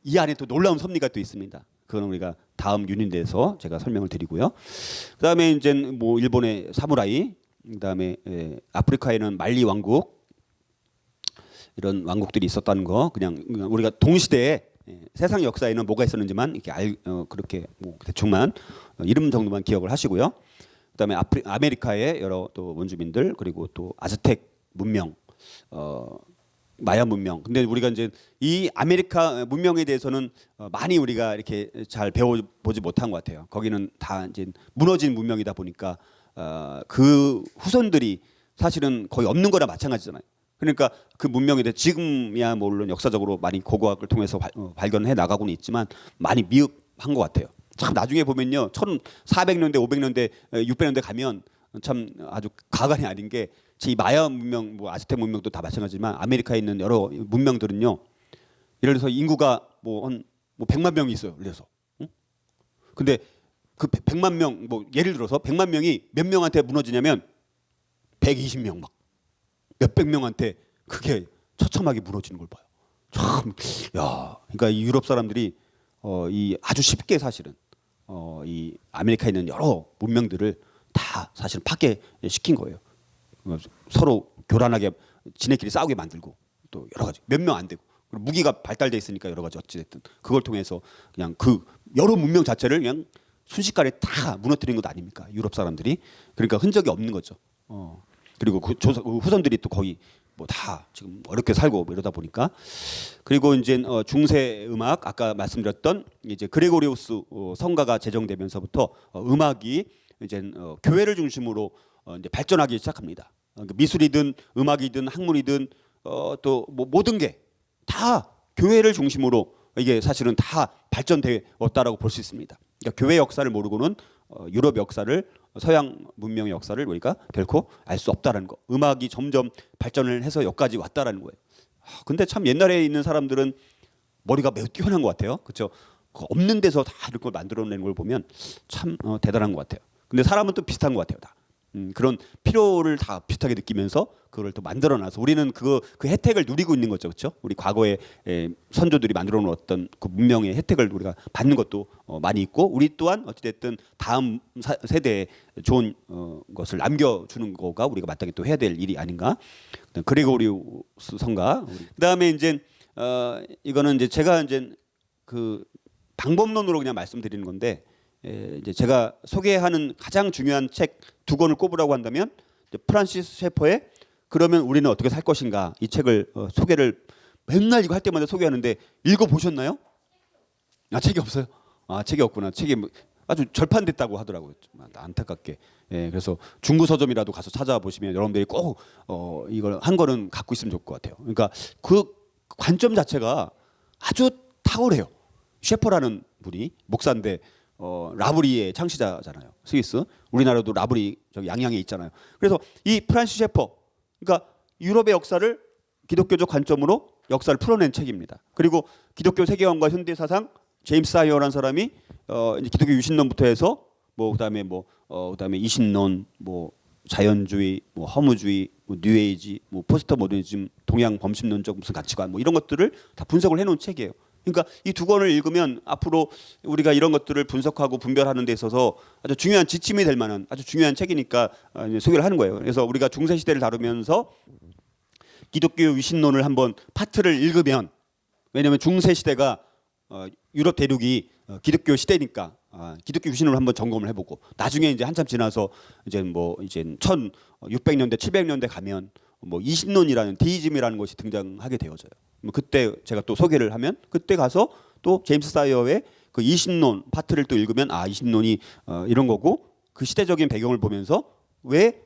이 안에 또 놀라운 섭리가 또 있습니다. 그건 우리가 다음 유닛에서 제가 설명을 드리고요. 그다음에 이제 뭐 일본의 사무라이, 그다음에 아프리카에는 말리 왕국 이런 왕국들이 있었다는 거 그냥 우리가 동시대에 세상 역사에는 뭐가 있었는지만 이렇게 그렇게 뭐 대충만 이름 정도만 기억을 하시고요. 그다음에 아메리카의 여러 또 원주민들 그리고 또 아즈텍 문명, 마야 문명. 근데 우리가 이제 이 아메리카 문명에 대해서는 많이 우리가 이렇게 잘 배워보지 못한 것 같아요. 거기는 다 이제 무너진 문명이다 보니까 그 후손들이 사실은 거의 없는 거나 마찬가지잖아요. 그러니까 그 문명에 대해 지금이야 물론 역사적으로 많이 고고학을 통해서 발견해 나가고는 있지만 많이 미흡한 것 같아요. 참 나중에 보면요, 1400년대, 500년대, 600년대 가면 참 아주 가관이 아닌 게 이 마야 문명, 뭐 아즈텍 문명도 다 마찬가지지만 아메리카에 있는 여러 문명들은요. 예를 들어서 인구가 한 100만 명이 있어요. 예를 들어서. 응? 근데 그 100만 명, 뭐 예를 들어서 100만 명이 몇 명한테 무너지냐면 120명 막 몇백 명한테 그게 처참하게 무너지는 걸 봐요. 참, 야, 그러니까 이 유럽 사람들이 이 아주 쉽게 사실은 이 아메리카에 있는 여러 문명들을 다 사실은 파괴시킨 거예요. 서로 교란하게 지네끼리 싸우게 만들고 또 여러 가지 몇 명 안 되고 그리고 무기가 발달돼 있으니까 여러 가지 어찌됐든 그걸 통해서 그냥 그 여러 문명 자체를 그냥 순식간에 다 무너뜨린 것 아닙니까? 유럽 사람들이. 그러니까 흔적이 없는 거죠. 그리고 그 후손들이 또 거의 뭐 다 지금 어렵게 살고 뭐 이러다 보니까. 그리고 이제 중세 음악 아까 말씀드렸던 이제 그레고리우스 성가가 제정되면서부터 음악이 이제 교회를 중심으로 이제 발전하기 시작합니다. 미술이든 음악이든 학문이든 또 뭐 모든 게 다 교회를 중심으로 이게 사실은 다 발전되었다라고 볼 수 있습니다. 그러니까 교회 역사를 모르고는 유럽 역사를 서양 문명의 역사를 우리가 결코 알 수 없다라는 거. 음악이 점점 발전을 해서 여기까지 왔다라는 거예요. 근데 참 옛날에 있는 사람들은 머리가 매우 뛰어난 것 같아요. 그렇죠? 없는 데서 다 이런 걸 만들어내는 걸 보면 참 대단한 것 같아요. 근데 사람은 또 비슷한 것 같아요. 다. 그런 필요를 다 비슷하게 느끼면서 그걸 또 만들어놔서 우리는 그 혜택을 누리고 있는 거죠, 그렇죠? 우리 과거에 선조들이 만들어놓았던 그 문명의 혜택을 우리가 받는 것도 많이 있고 우리 또한 어찌됐든 다음 세대에 좋은 것을 남겨주는 거가 우리가 마땅히 또 해야 될 일이 아닌가. 그레고리우스 성가. 그다음에 이제 이거는 이제 제가 이제 그 방법론으로 그냥 말씀드리는 건데. 이제 제가 소개하는 가장 중요한 책 2권을 꼽으라고 한다면 프란시스 셰퍼의 그러면 우리는 어떻게 살 것인가 이 책을 소개를 맨날 이거 할 때마다 소개하는데 읽어 보셨나요? 책이 없어요. 책이 없구나. 책이 아주 절판됐다고 하더라고요. 안타깝게. 그래서 중고 서점이라도 가서 찾아보시면 여러분들이 꼭 이걸 한 권은 갖고 있으면 좋을 것 같아요. 그러니까 그 관점 자체가 아주 탁월해요. 셰퍼라는 분이 목사인데 라브리의 창시자잖아요. 스위스. 우리나라도 라브리 저기 양양에 있잖아요. 그래서 이 프란시스 셰퍼, 그러니까 유럽의 역사를 기독교적 관점으로 역사를 풀어낸 책입니다. 그리고 기독교 세계관과 현대 사상 제임스 사이어라는 사람이 이제 기독교 유신론부터 해서 그다음에 그다음에 이신론, 자연주의, 허무주의, 뉴에이지, 포스트 모더니즘, 동양 범신론적 무슨 가치관 이런 것들을 다 분석을 해놓은 책이에요. 그러니까 이 2권을 읽으면 앞으로 우리가 이런 것들을 분석하고 분별하는 데 있어서 아주 중요한 지침이 될 만한 아주 중요한 책이니까 소개를 하는 거예요. 그래서 우리가 중세 시대를 다루면서 기독교 유신론을 한번 파트를 읽으면 왜냐하면 중세 시대가 유럽 대륙이 기독교 시대니까 기독교 유신론을 한번 점검을 해보고 나중에 이제 한참 지나서 이제 이제 1600년대 700년대 가면 이신론이라는 디이즘이라는 것이 등장하게 되어져요. 그때 제가 또 소개를 하면 그때 가서 또 제임스 사이어의 그 이신론 파트를 또 읽으면 이신론이 이런 거고 그 시대적인 배경을 보면서 왜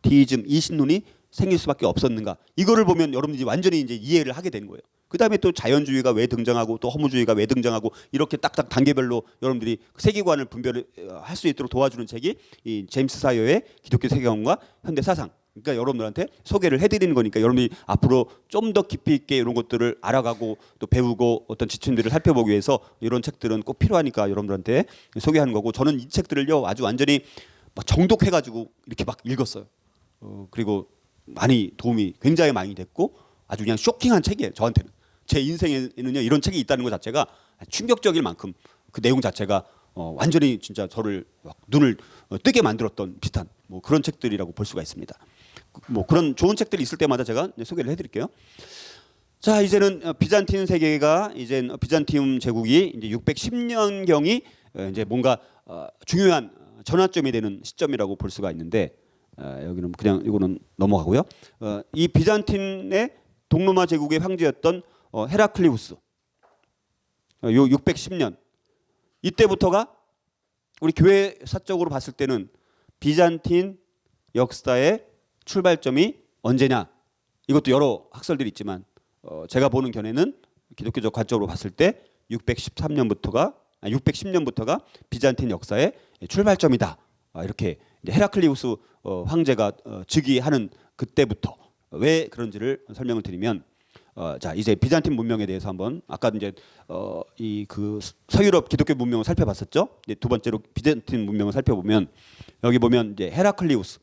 디이즘 이신론이 생길 수밖에 없었는가 이거를 보면 여러분들이 완전히 이제 이해를 하게 되는 거예요. 그 다음에 또 자연주의가 왜 등장하고 또 허무주의가 왜 등장하고 이렇게 딱딱 단계별로 여러분들이 세계관을 분별을 할 수 있도록 도와주는 책이 이 제임스 사이어의 기독교 세계관과 현대 사상. 그러니까 여러분들한테 소개를 해드리는 거니까 여러분이 앞으로 좀 더 깊이 있게 이런 것들을 알아가고 또 배우고 어떤 지침들을 살펴보기 위해서 이런 책들은 꼭 필요하니까 여러분들한테 소개하는 거고 저는 이 책들을요 아주 완전히 정독해가지고 이렇게 막 읽었어요. 그리고 많이 도움이 굉장히 많이 됐고 아주 그냥 쇼킹한 책이에요. 저한테는 제 인생에는요 이런 책이 있다는 것 자체가 충격적일 만큼 그 내용 자체가 완전히 진짜 저를 막 눈을 뜨게 만들었던 비슷한 그런 책들이라고 볼 수가 있습니다. 그런 좋은 책들이 있을 때마다 제가 소개를 해드릴게요. 자 이제는 비잔틴 세계가 이제 비잔티움 제국이 이제 610년 경이 이제 뭔가 중요한 전환점이 되는 시점이라고 볼 수가 있는데 여기는 그냥 이거는 넘어가고요. 이 비잔틴의 동로마 제국의 황제였던 헤라클리우스 요 610년 이때부터가 우리 교회사적으로 봤을 때는 비잔틴 역사의 출발점이 언제냐 이것도 여러 학설들이 있지만 제가 보는 견해는 기독교적 관점으로 봤을 때 610년부터가 비잔틴 역사의 출발점이다. 이렇게 헤라클리우스 황제가 즉위하는 그때부터 왜 그런지를 설명을 드리면 자 이제 비잔틴 문명에 대해서 한번 아까 이제 이 그 서유럽 기독교 문명을 살펴봤었죠. 이제 두 번째로 비잔틴 문명을 살펴보면 여기 보면 이제 헤라클리우스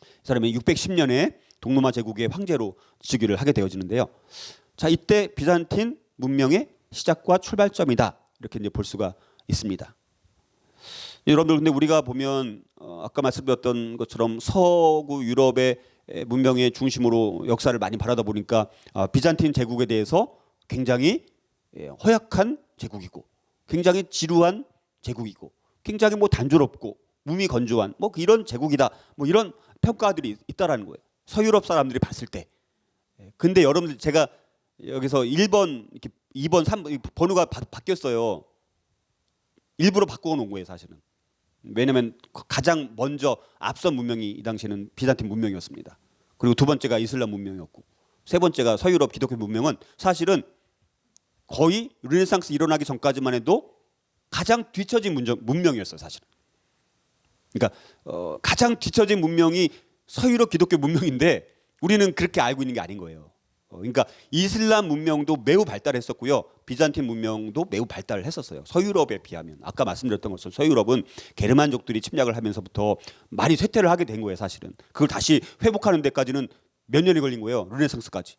이 사람이 610년에 동로마 제국의 황제로 즉위를 하게 되어지는데요. 자 이때 비잔틴 문명의 시작과 출발점이다 이렇게 이제 볼 수가 있습니다. 여러분들 근데 우리가 보면 아까 말씀드렸던 것처럼 서구 유럽의 문명의 중심으로 역사를 많이 바라다 보니까 비잔틴 제국에 대해서 굉장히 허약한 제국이고 굉장히 지루한 제국이고 굉장히 뭐 단조롭고 몸이 건조한 뭐 이런 제국이다 뭐 이런 평가들이 있다라는 거예요. 서유럽 사람들이 봤을 때. 근데 여러분들 제가 여기서 1번, 이렇게 2번, 3번 번호가 바뀌었어요. 일부러 바꾸어 놓은 거예요, 사실은. 왜냐하면 가장 먼저 앞선 문명이 이 당시에는 비잔틴 문명이었습니다. 그리고 두 번째가 이슬람 문명이었고 세 번째가 서유럽 기독교 문명은 사실은 거의 르네상스 일어나기 전까지만 해도 가장 뒤처진 문명이었어요, 사실은. 그러니까 가장 뒤처진 문명이 서유럽 기독교 문명인데 우리는 그렇게 알고 있는 게 아닌 거예요. 그러니까 이슬람 문명도 매우 발달했었고요. 비잔틴 문명도 매우 발달을 했었어요. 서유럽에 비하면. 아까 말씀드렸던 것처럼 서유럽은 게르만족들이 침략을 하면서부터 많이 쇠퇴를 하게 된 거예요, 사실은. 그걸 다시 회복하는 데까지는 몇 년이 걸린 거예요. 르네상스까지.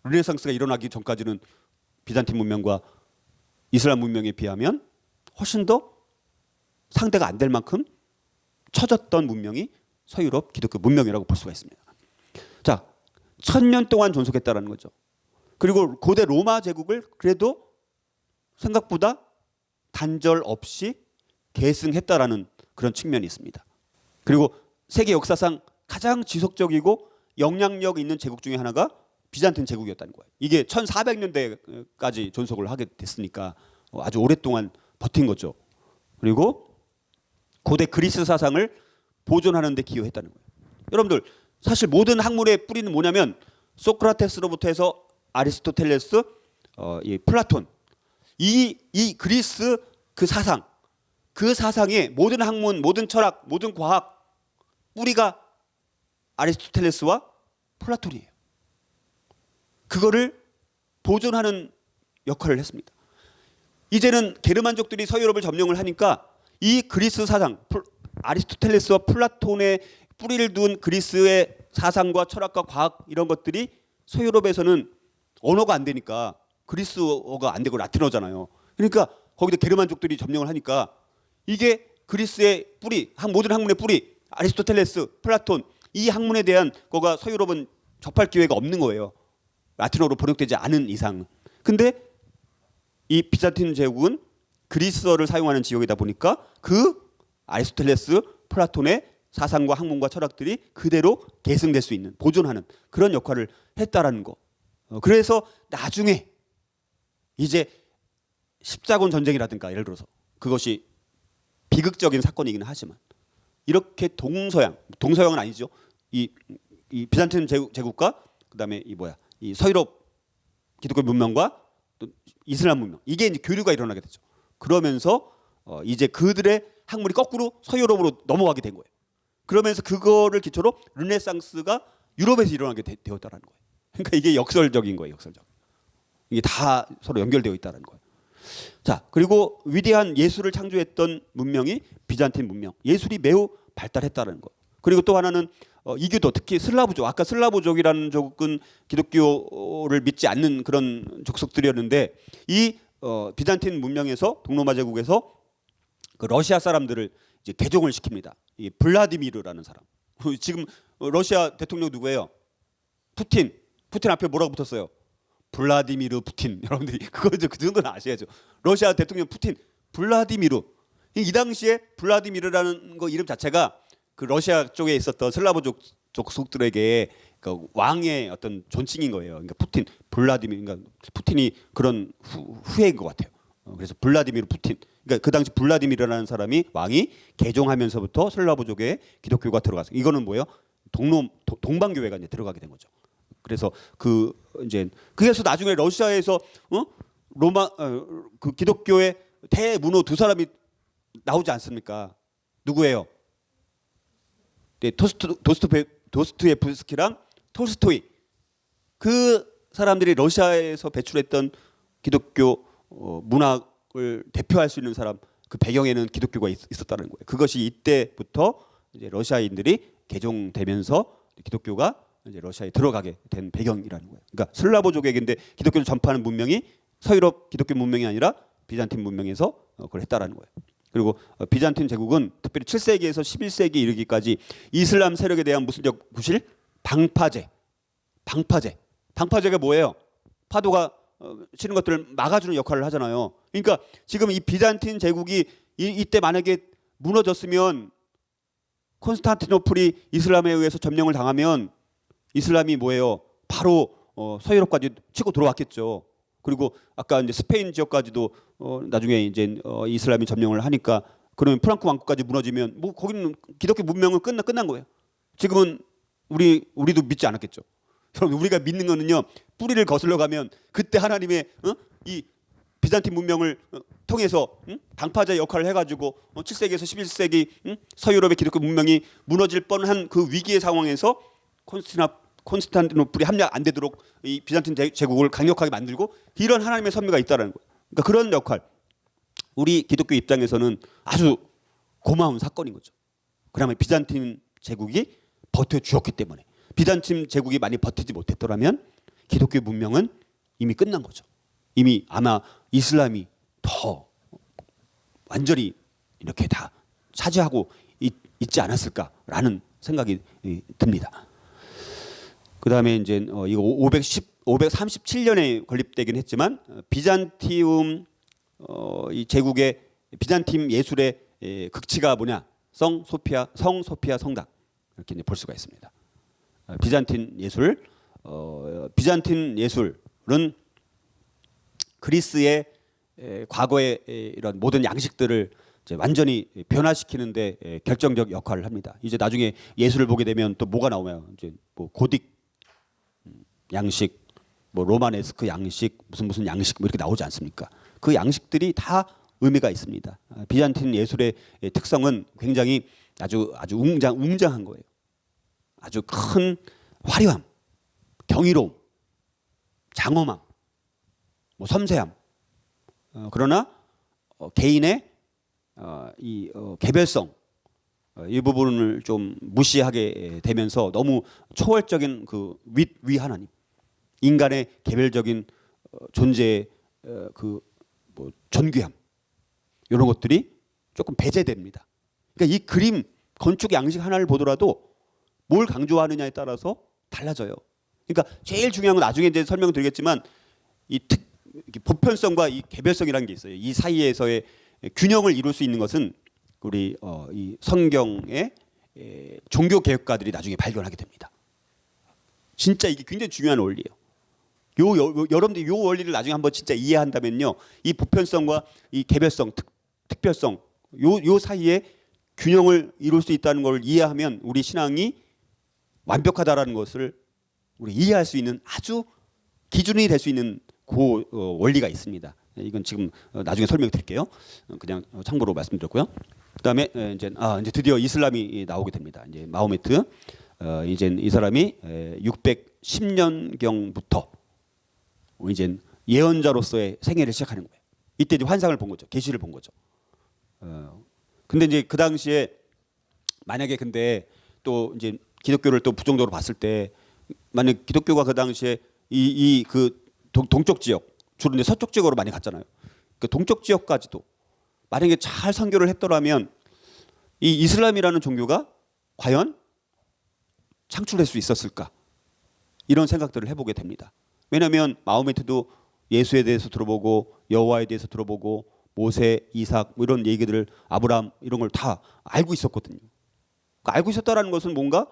르네상스가 일어나기 전까지는 비잔틴 문명과 이슬람 문명에 비하면 훨씬 더 상대가 안 될 만큼 처졌던 문명이 서유럽 기독교 문명이라고 볼 수가 있습니다. 자, 1000년 동안 존속했다라는 거죠. 그리고 고대 로마 제국을 그래도 생각보다 단절 없이 계승했다라는 그런 측면이 있습니다. 그리고 세계 역사상 가장 지속적이고 영향력 있는 제국 중에 하나가 비잔틴 제국이었다는 거예요. 이게 1400년대까지 존속을 하게 됐으니까 아주 오랫동안 버틴 거죠. 그리고 고대 그리스 사상을 보존하는 데 기여했다는 거예요. 여러분들 사실 모든 학문의 뿌리는 뭐냐면 소크라테스로부터 해서 아리스토텔레스, 이 플라톤 이 그리스 그 사상 그 사상의 모든 학문, 모든 철학, 모든 과학 뿌리가 아리스토텔레스와 플라톤이에요. 그거를 보존하는 역할을 했습니다. 이제는 게르만족들이 서유럽을 점령을 하니까 이 그리스 사상 아리스토텔레스와 플라톤의 뿌리를 둔 그리스의 사상과 철학과 과학 이런 것들이 서유럽에서는 언어가 안 되니까 그리스어가 안 되고 라틴어잖아요. 그러니까 거기다 게르만족들이 점령을 하니까 이게 그리스의 뿌리, 모든 학문의 뿌리, 아리스토텔레스, 플라톤 이 학문에 대한 거가 서유럽은 접할 기회가 없는 거예요. 라틴어로 번역되지 않은 이상. 근데 이 비잔틴 제국은 그리스어를 사용하는 지역이다 보니까 그 아리스토텔레스, 플라톤의 사상과 학문과 철학들이 그대로 계승될 수 있는 보존하는 그런 역할을 했다라는 거. 그래서 나중에 이제 십자군 전쟁이라든가 예를 들어서 그것이 비극적인 사건이긴 하지만 이렇게 동서양은 아니죠. 이 비잔틴 제국과 그다음에 이 서유럽 기독교 문명과 또 이슬람 문명 이게 이제 교류가 일어나게 되죠. 그러면서 이제 그들의 학문이 거꾸로 서유럽으로 넘어가게 된 거예요. 그러면서 그거를 기초로 르네상스가 유럽에서 일어나게 되었다라는 거예요. 그러니까 이게 역설적인 거예요, 역설적. 이게 다 서로 연결되어 있다는 거예요. 자, 그리고 위대한 예술을 창조했던 문명이 비잔틴 문명. 예술이 매우 발달했다는 거. 그리고 또 하나는 이교도 특히 슬라브족. 아까 슬라브족이라는 족은 기독교를 믿지 않는 그런 족속들이었는데 이 비잔틴 문명에서 동로마 제국에서 그 러시아 사람들을 이제 개종을 시킵니다. 이 블라디미르라는 사람. 지금 러시아 대통령 누구예요? 푸틴. 푸틴 앞에 뭐라고 붙었어요? 블라디미르 푸틴. 여러분들이 그 정도는 아셔야죠. 러시아 대통령 푸틴. 블라디미르. 이 당시에 블라디미르라는 거 이름 자체가 그 러시아 쪽에 있었던 슬라브족 족속들에게 그 왕의 어떤 존칭인 거예요. 그러니까 푸틴, 블라디미르. 그러니까 푸틴이 그런 후예인 것 같아요. 그래서 블라디미르 푸틴. 그러니까 그 당시 블라디미르라는 사람이 왕이 개종하면서부터 슬라브족에 기독교가 들어갔어요. 이거는 뭐예요? 동방교회가 이제 들어가게 된 거죠. 그래서 그래서 나중에 러시아에서 그 기독교의 대문호 두 사람이 나오지 않습니까? 누구예요? 도스토예프스키랑 톨스토이 그 사람들이 러시아에서 배출했던 기독교 문학을 대표할 수 있는 사람 그 배경에는 기독교가 있었다는 거예요. 그것이 이때부터 이제 러시아인들이 개종되면서 기독교가 이제 러시아에 들어가게 된 배경이라는 거예요. 그러니까 슬라브족에게인데 기독교를 전파하는 문명이 서유럽 기독교 문명이 아니라 비잔틴 문명에서 그걸 했다라는 거예요. 그리고 비잔틴 제국은 특별히 7세기에서 11세기 이르기까지 이슬람 세력에 대한 무술적 부실, 방파제가 뭐예요? 파도가 치는 것들을 막아주는 역할을 하잖아요. 그러니까 지금 이 비잔틴 제국이 이때 만약에 무너졌으면 콘스탄티노플이 이슬람에 의해서 점령을 당하면 이슬람이 뭐예요? 바로 서유럽까지 치고 들어왔겠죠. 그리고 아까 이제 스페인 지역까지도 나중에 이제 이슬람이 점령을 하니까 그러면 프랑크 왕국까지 무너지면 뭐 거기는 기독교 문명은 끝난 거예요. 지금은 우리도 믿지 않았겠죠. 여러분 우리가 믿는 거는요 뿌리를 거슬러 가면 그때 하나님의 이 비잔틴 문명을 통해서 방파제 역할을 해가지고 7세기에서 11세기 서유럽의 기독교 문명이 무너질 뻔한 그 위기의 상황에서 콘스탄티노플이 함락 안 되도록 이 비잔틴 제국을 강력하게 만들고 이런 하나님의 섭리가 있다는 거예요. 그러니까 그런 역할 우리 기독교 입장에서는 아주 고마운 사건인 거죠. 그러면 비잔틴 제국이 버텨주었기 때문에 비잔틴 제국이 많이 버티지 못했더라면 기독교 문명은 이미 끝난 거죠. 이미 아마 이슬람이 더 완전히 이렇게 다 차지하고 있지 않았을까라는 생각이 듭니다. 그 다음에 이제 이거 537년에 건립되긴 했지만 비잔티움 이 제국의 비잔틴 예술의 극치가 뭐냐? 성 소피아 성당 이렇게 이제 볼 수가 있습니다. 비잔틴 예술은 그리스의 과거의 이런 모든 양식들을 이제 완전히 변화시키는데 결정적 역할을 합니다. 이제 나중에 예술을 보게 되면 또 뭐가 나오면 이제 뭐 고딕 양식, 뭐 로마네스크 양식, 무슨 양식 뭐 이렇게 나오지 않습니까? 그 양식들이 다 의미가 있습니다. 비잔틴 예술의 특성은 굉장히 아주 웅장한 거예요. 아주 큰 화려함, 경이로움, 장엄함, 뭐 섬세함. 그러나 개인의 이 개별성 이 부분을 좀 무시하게 되면서 너무 초월적인 그 위 하나님, 인간의 개별적인 존재의 그 뭐 존귀함 이런 것들이 조금 배제됩니다. 그러니까 이 그림 건축 양식 하나를 보더라도 뭘 강조하느냐에 따라서 달라져요. 그러니까 제일 중요한 건 나중에 이제 설명드리겠지만 이 보편성과 이 개별성이라는 게 있어요. 이 사이에서의 균형을 이룰 수 있는 것은 우리 이 성경의 종교 개혁가들이 나중에 발견하게 됩니다. 진짜 이게 굉장히 중요한 원리예요. 여러분들 이 원리를 나중에 한번 진짜 이해한다면요, 이 보편성과 이 개별성, 특별성 요 사이에 균형을 이룰 수 있다는 걸 이해하면 우리 신앙이 완벽하다라는 것을 우리 이해할 수 있는 아주 기준이 될 수 있는 그 원리가 있습니다. 이건 지금 나중에 설명드릴게요. 그냥 참고로 말씀드렸고요. 그다음에 이제 드디어 이슬람이 나오게 됩니다. 이제 마호메트 이제 이 사람이 610년경부터 이제 예언자로서의 생애를 시작하는 거예요. 이때 이제 환상을 본 거죠. 계시를 본 거죠. 근데 이제 그 당시에 만약에 근데 또 이제 기독교를 또 부정적으로 봤을 때 만약 기독교가 그 당시에 그 동쪽 지역 주로 이제 서쪽 지역으로 많이 갔잖아요. 그 동쪽 지역까지도 만약에 잘 선교를 했더라면 이 이슬람이라는 종교가 과연 창출될 수 있었을까? 이런 생각들을 해보게 됩니다. 왜냐하면 마호메트도 예수에 대해서 들어보고 여호와에 대해서 들어보고 모세, 이삭 뭐 이런 얘기들을 아브라함 이런 걸 다 알고 있었거든요. 그러니까 알고 있었다라는 것은 뭔가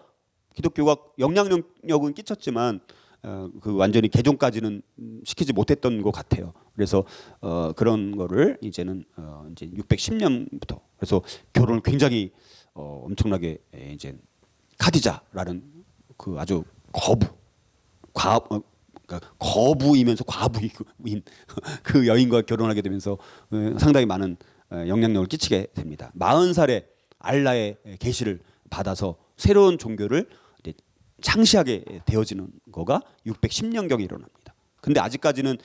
기독교가 영향력은 끼쳤지만 그 완전히 개종까지는 시키지 못했던 것 같아요. 그래서 그런 거를 이제는 이제 610년부터 그래서 결혼을 굉장히 엄청나게 이제 카디자라는 그 아주 그러니까 거부이면서 과부인 그 여인과 결혼하게 되면서 상당히 많은 영향력을 끼치게 됩니다. 40살에 알라의 계시를 받아서 새로운 종교를 이제 창시하게 되어지는 거가 610년경에 일어납니다. 근데 아직까지는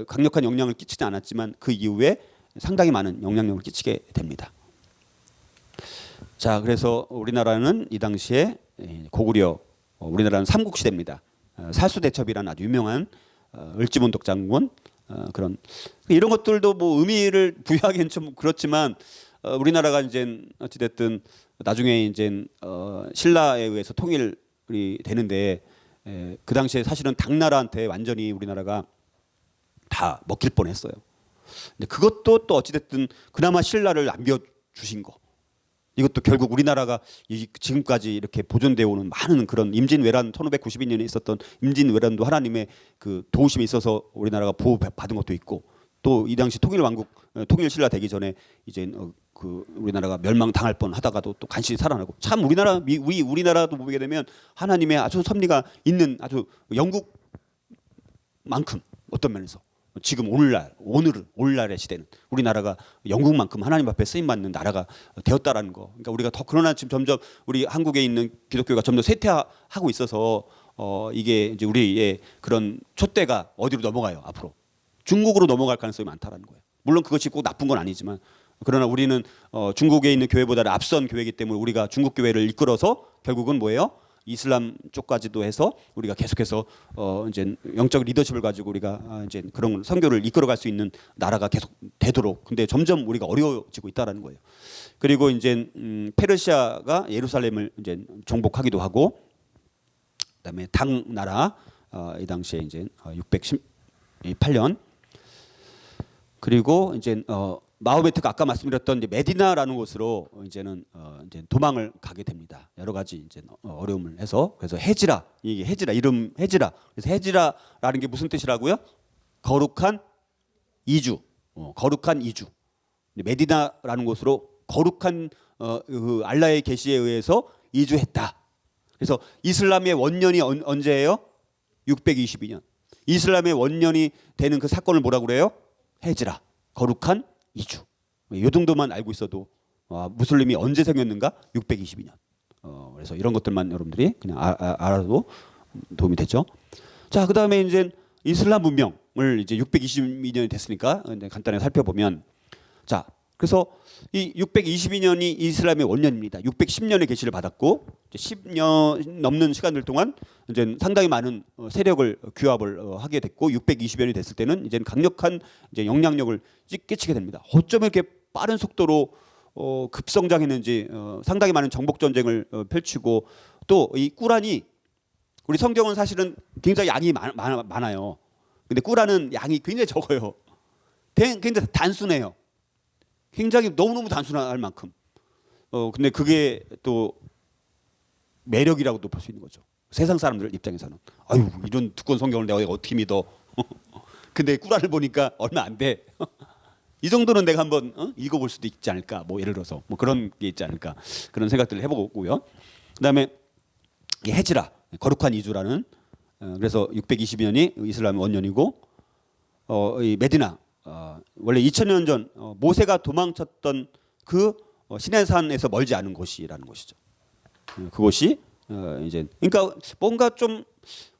강력한 영향을 끼치지 않았지만 그 이후에 상당히 많은 영향력을 끼치게 됩니다. 자, 그래서 우리나라는 이 당시에 고구려, 우리나라는 삼국시대입니다. 살수대첩이라는 아주 유명한 을지문덕 장군, 그런 이런 것들도 뭐 의미를 부여하기는 좀 그렇지만 우리나라가 이제 어찌 됐든 나중에 이제 신라에 의해서 통일이 되는데 그 당시에 사실은 당나라한테 완전히 우리나라가 다 먹힐 뻔했어요. 근데 그것도 또 어찌 됐든 그나마 신라를 안겨 주신 거. 이것도 결국 우리나라가 지금까지 이렇게 보존되어 오는 많은 그런 임진왜란 1592년에 있었던 임진왜란도 하나님의 그 도우심이 있어서 우리나라가 보호받은 것도 있고 또 이 당시 통일왕국 통일신라 되기 전에 이제 그 우리나라가 멸망당할 뻔하다가도 또 간신히 살아나고 참 우리나라도 보게 되면 하나님의 아주 섭리가 있는 아주 영국만큼 어떤 면에서 지금 오늘날의 시대는 우리나라가 영국만큼 하나님 앞에 쓰임 받는 나라가 되었다라는 거. 그러니까 우리가 더 그러나 지금 점점 우리 한국에 있는 기독교가 점점 쇠퇴하고 있어서 이게 이제 우리의 그런 촛대가 어디로 넘어가요 앞으로 중국으로 넘어갈 가능성이 많다라는 거예요. 물론 그것이 꼭 나쁜 건 아니지만 그러나 우리는 중국에 있는 교회보다는 앞선 교회이기 때문에 우리가 중국 교회를 이끌어서 결국은 뭐예요? 이슬람 쪽까지도 해서 우리가 계속해서 이제 영적 리더십을 가지고 우리가 이제 그런 선교를 이끌어갈 수 있는 나라가 계속 되도록 근데 점점 우리가 어려워지고 있다라는 거예요. 그리고 이제 페르시아가 예루살렘을 이제 정복하기도 하고 그다음에 당나라 이 당시에 이제 618년 그리고 이제 마호메트가 아까 말씀드렸던 이제 메디나라는 곳으로 이제는 이제 도망을 가게 됩니다. 여러 가지 이제 어려움을 해서 그래서 헤지라 이게 헤지라 이름 헤지라 그래서 헤지라라는 게 무슨 뜻이라고요? 거룩한 이주, 거룩한 이주. 메디나라는 곳으로 거룩한 그 알라의 계시에 의해서 이주했다. 그래서 이슬람의 원년이 언제예요? 622년. 이슬람의 원년이 되는 그 사건을 뭐라고 그래요? 헤지라, 거룩한 이주. 이 정도만 알고 있어도 무슬림이 언제 생겼는가? 622년. 그래서 이런 것들만 여러분들이 그냥 알아도 도움이 되죠. 자, 그다음에 이제 이슬람 문명을 이제 622년이 됐으니까 간단히 살펴보면 자, 그래서 이 622년이 이슬람의 원년입니다. 610년에 계시를 받았고 10년 넘는 시간들 동안 이제 상당히 많은 세력을 규합을 하게 됐고 620년이 됐을 때는 이제 강력한 이제 영향력을 끼치게 됩니다. 어쩜 이렇게 빠른 속도로 급성장했는지 상당히 많은 정복 전쟁을 펼치고 또 이 꾸란이 우리 성경은 사실은 굉장히 양이 많아요. 근데 꾸란은 양이 굉장히 적어요. 굉장히 단순해요. 굉장히 너무너무 단순할 만큼. 근데 그게 또 매력이라고도 볼 수 있는 거죠. 세상 사람들 입장에서는 아유 이런 두꺼운 성경을 내가 어떻게 믿어? 근데 꾸란을 보니까 얼마 안 돼. 이 정도는 내가 한번 읽어볼 수도 있지 않을까? 뭐 예를 들어서 뭐 그런 게 있지 않을까? 그런 생각들을 해보고요. 그다음에 헤지라 거룩한 이주라는 그래서 622년이 이슬람 원년이고 이 메디나 원래 2000년 전 모세가 도망쳤던 그 시내산에서 멀지 않은 곳이라는 곳이죠. 그곳이 이제 그러니까 뭔가 좀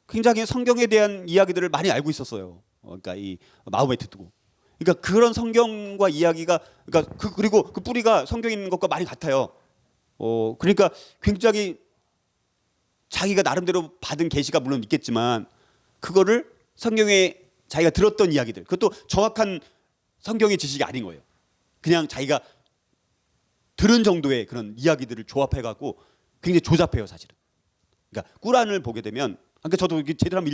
굉장히 성경에 대한 이야기들을 많이 알고 있었어요. 그러니까 이 마호메트 두고. 그러니까 그런 성경과 이야기가 그러니까 그리고 그 뿌리가 성경에 있는 것과 많이 같아요. 그러니까 굉장히 자기가 나름대로 받은 계시가 물론 있겠지만 그거를 성경에 자기가 들었던 이야기들 그것도 정확한 성경의 지식이 아닌 거예요. 그냥 자기가 들은 정도의 그런 이야기들을 조합해갖고 굉장히 조잡해요 사실은. 그러니까 꾸란을 보게 되면 그러니까 저도 제대로 한번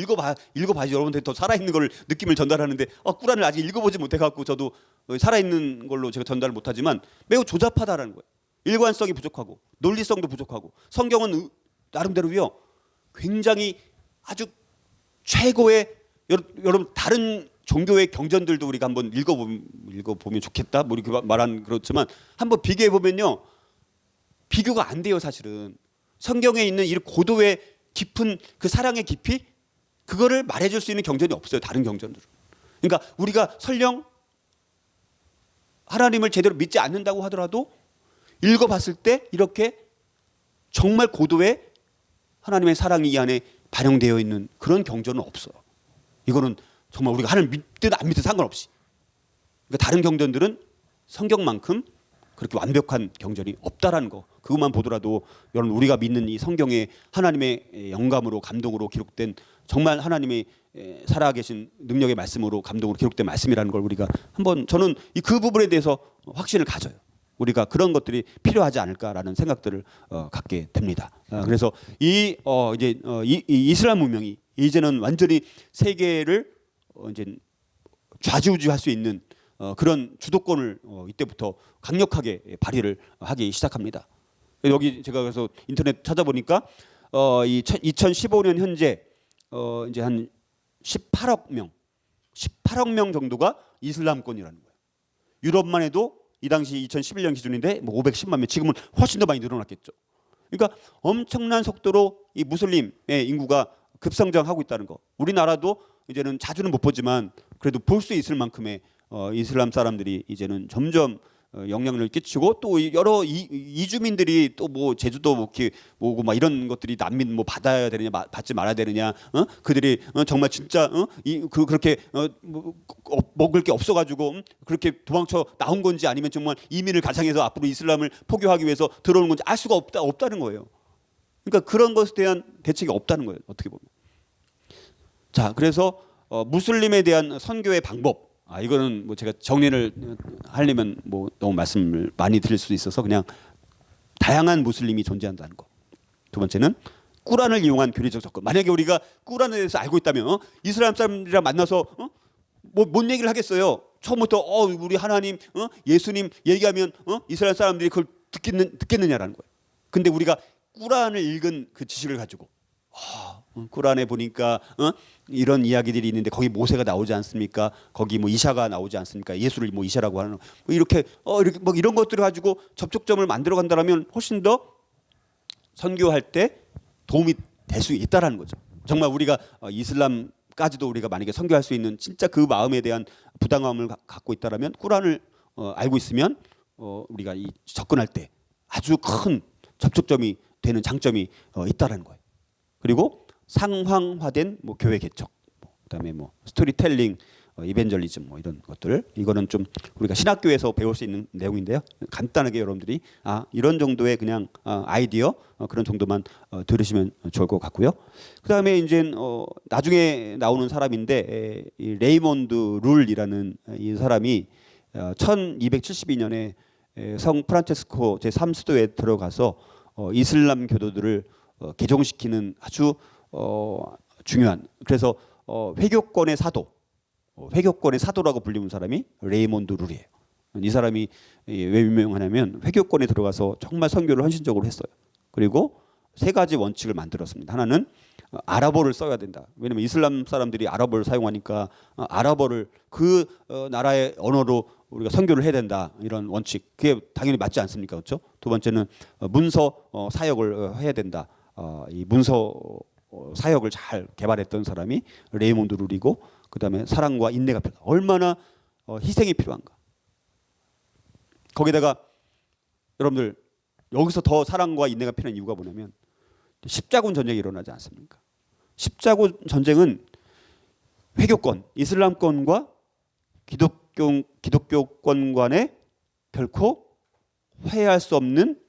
읽어봐야지 여러분들이 더 살아있는 걸 느낌을 전달하는데 꾸란을 아직 읽어보지 못해갖고 저도 살아있는 걸로 제가 전달을 못하지만 매우 조잡하다라는 거예요. 일관성이 부족하고 논리성도 부족하고 성경은 나름대로요 굉장히 아주 최고의 여러분 다른 종교의 경전들도 우리가 한번 읽어보면 좋겠다 뭐 이렇게 말한 그렇지만 한번 비교해 보면요 비교가 안 돼요 사실은. 성경에 있는 이 고도의 깊은 그 사랑의 깊이 그거를 말해줄 수 있는 경전이 없어요 다른 경전들은. 그러니까 우리가 설령 하나님을 제대로 믿지 않는다고 하더라도 읽어봤을 때 이렇게 정말 고도의 하나님의 사랑이 이 안에 반영되어 있는 그런 경전은 없어요. 이거는 정말 우리가 하나님 믿든 안 믿든 상관없이. 그러니까 다른 경전들은 성경만큼 그렇게 완벽한 경전이 없다라는 거. 그것만 보더라도 여러분 우리가 믿는 이 성경에 하나님의 영감으로 감동으로 기록된 정말 하나님의 살아계신 능력의 말씀으로 감동으로 기록된 말씀이라는 걸 우리가 한번 저는 그 부분에 대해서 확신을 가져요. 우리가 그런 것들이 필요하지 않을까라는 생각들을 갖게 됩니다. 그래서 이 이슬람 문명이 이제는 완전히 세계를 이제 좌지우지할 수 있는 그런 주도권을 이때부터 강력하게 발휘를 하기 시작합니다. 여기 제가 그래서 인터넷 찾아보니까 2015년 현재 이제 한 18억 명 정도가 이슬람권이라는 거예요. 유럽만 해도 이 당시 2011년 기준인데 뭐 510만 명, 지금은 훨씬 더 많이 늘어났겠죠. 그러니까 엄청난 속도로 이 무슬림의 인구가 급성장하고 있다는 거. 우리나라도 이제는 자주는 못 보지만 그래도 볼 수 있을 만큼의 이슬람 사람들이 이제는 점점 영향을 끼치고 또 여러 이주민들이 또 뭐 제주도 뭐고 막 이런 것들이 난민 뭐 받아야 되느냐 받지 말아야 되느냐 그들이 정말 진짜 그렇게 먹을 게 없어가지고 그렇게 도망쳐 나온 건지 아니면 정말 이민을 가장해서 앞으로 이슬람을 포교하기 위해서 들어오는 건지 알 수가 없다는 거예요. 그러니까 그런 것에 대한 대책이 없다는 거예요. 어떻게 보면. 자, 그래서 무슬림에 대한 선교의 방법. 이거는 뭐 제가 정리를 하려면 뭐 너무 말씀을 많이 드릴 수 있어서 그냥 다양한 무슬림이 존재한다는 거. 두 번째는 꾸란을 이용한 교리적 접근. 만약에 우리가 꾸란에 대해서 알고 있다면 이슬람 사람들이랑 만나서 뭔 얘기를 하겠어요. 처음부터 우리 하나님, 예수님 얘기하면 이스라엘 사람들이 그걸 듣겠느냐라는 거예요. 근데 우리가 꾸란을 읽은 그 지식을 가지고 꾸란에 보니까 이런 이야기들이 있는데 거기 모세가 나오지 않습니까? 거기 뭐 이샤가 나오지 않습니까? 예수를 뭐 이샤라고 하는 뭐 이렇게 뭐 이런 것들을 가지고 접촉점을 만들어 간다면 훨씬 더 선교할 때 도움이 될 수 있다라는 거죠. 정말 우리가 이슬람까지도 우리가 만약에 선교할 수 있는 진짜 그 마음에 대한 부담감을 갖고 있다라면 꾸란을 알고 있으면 우리가 접근할 때 아주 큰 접촉점이 되는 장점이 있다라는 거예요. 그리고 상황화된 뭐 교회 개척, 그다음에 뭐 스토리텔링, 이벤젤리즘 뭐 이런 것들 이거는 좀 우리가 신학교에서 배울 수 있는 내용인데요. 간단하게 여러분들이 이런 정도의 그냥 아이디어 그런 정도만 들으시면 좋을 것 같고요. 그다음에 이제 나중에 나오는 사람인데 이 레이몬드 룰이라는 이 사람이 1272년에 성 프란체스코 제3수도에 들어가서 이슬람 교도들을 개종시키는 아주 중요한 그래서 회교권의 사도라고 불리는 사람이 레이몬드 룰이에요. 이 사람이 왜 유명하냐면 회교권에 들어가서 정말 선교를 헌신적으로 했어요. 그리고 세 가지 원칙을 만들었습니다. 하나는 아랍어를 써야 된다. 왜냐하면 이슬람 사람들이 아랍어를 사용하니까 아랍어를 그 나라의 언어로 우리가 선교를 해야 된다. 이런 원칙. 그게 당연히 맞지 않습니까? 그렇죠? 두 번째는 문서 사역을 해야 된다. 이 문서 사역을 잘 개발했던 사람이 레이몬드 룰이고 그다음에 사랑과 인내가 필요하다. 얼마나 희생이 필요한가. 거기다가 여러분들 여기서 더 사랑과 인내가 필요한 이유가 뭐냐면 십자군 전쟁이 일어나지 않습니까? 십자군 전쟁은 회교권, 이슬람권과 기독교권 간에 결코 회해할 수 없는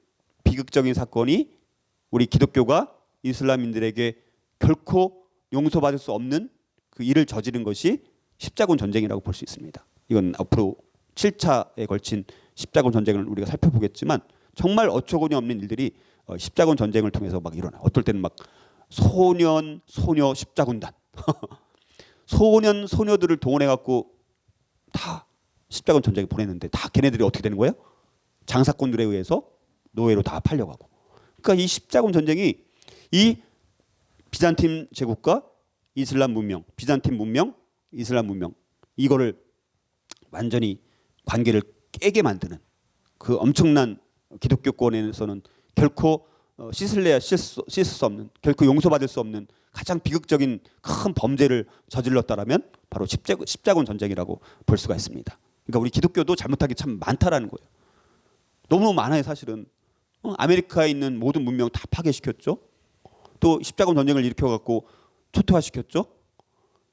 비극적인 사건이 우리 기독교가 이슬람인들에게 결코 용서받을 수 없는 그 일을 저지른 것이 십자군 전쟁이라고 볼 수 있습니다. 이건 앞으로 7차에 걸친 십자군 전쟁을 우리가 살펴보겠지만 정말 어처구니 없는 일들이 십자군 전쟁을 통해서 막 일어나. 어떨 때는 막 소년, 소녀 십자군단 소년, 소녀들을 동원해 갖고 다 십자군 전쟁에 보냈는데 다 걔네들이 어떻게 되는 거예요? 장사꾼들에 의해서 노예로 다 팔려가고. 그러니까 이 십자군 전쟁이 이 비잔틴 제국과 이슬람 문명, 비잔틴 문명, 이슬람 문명 이거를 완전히 관계를 깨게 만드는 그 엄청난 기독교권에서는 결코 씻을 수 없는 결코 용서받을 수 없는 가장 비극적인 큰 범죄를 저질렀다라면 바로 십자군 전쟁이라고 볼 수가 있습니다. 그러니까 우리 기독교도 잘못한 게 참 많다라는 거예요. 너무 많아요, 사실은. 아메리카에 있는 모든 문명 다 파괴시켰죠. 또 십자군 전쟁을 일으켜갖고 초토화시켰죠.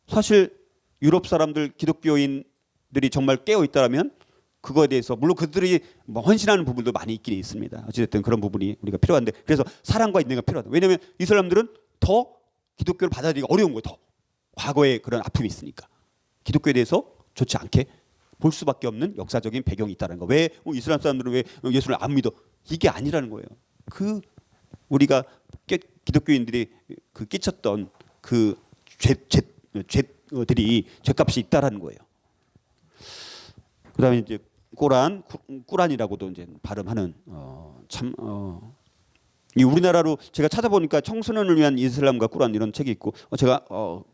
사실 유럽 사람들 기독교인들이 정말 깨어 있다라면 그거에 대해서 물론 그들이 뭐 헌신하는 부분도 많이 있긴 있습니다. 어쨌든 그런 부분이 우리가 필요한데 그래서 사랑과 인내가 필요하다. 왜냐하면 이슬람들은 더 기독교를 받아들이기가 어려운 거예요. 더 과거에 그런 아픔이 있으니까 기독교에 대해서 좋지 않게 볼 수밖에 없는 역사적인 배경이 있다는 거. 왜 이슬람 사람들은 왜 예수를 안 믿어? 이게 아니라는 거예요. 그 우리가 기독교인들이 그 끼쳤던 그 죄들이 죄값이 있다라는 거예요. 그다음에 이제 꾸란이라고도 이제 발음하는 이 우리나라로 제가 찾아보니까 청소년을 위한 이슬람과 꾸란 이런 책이 있고 제가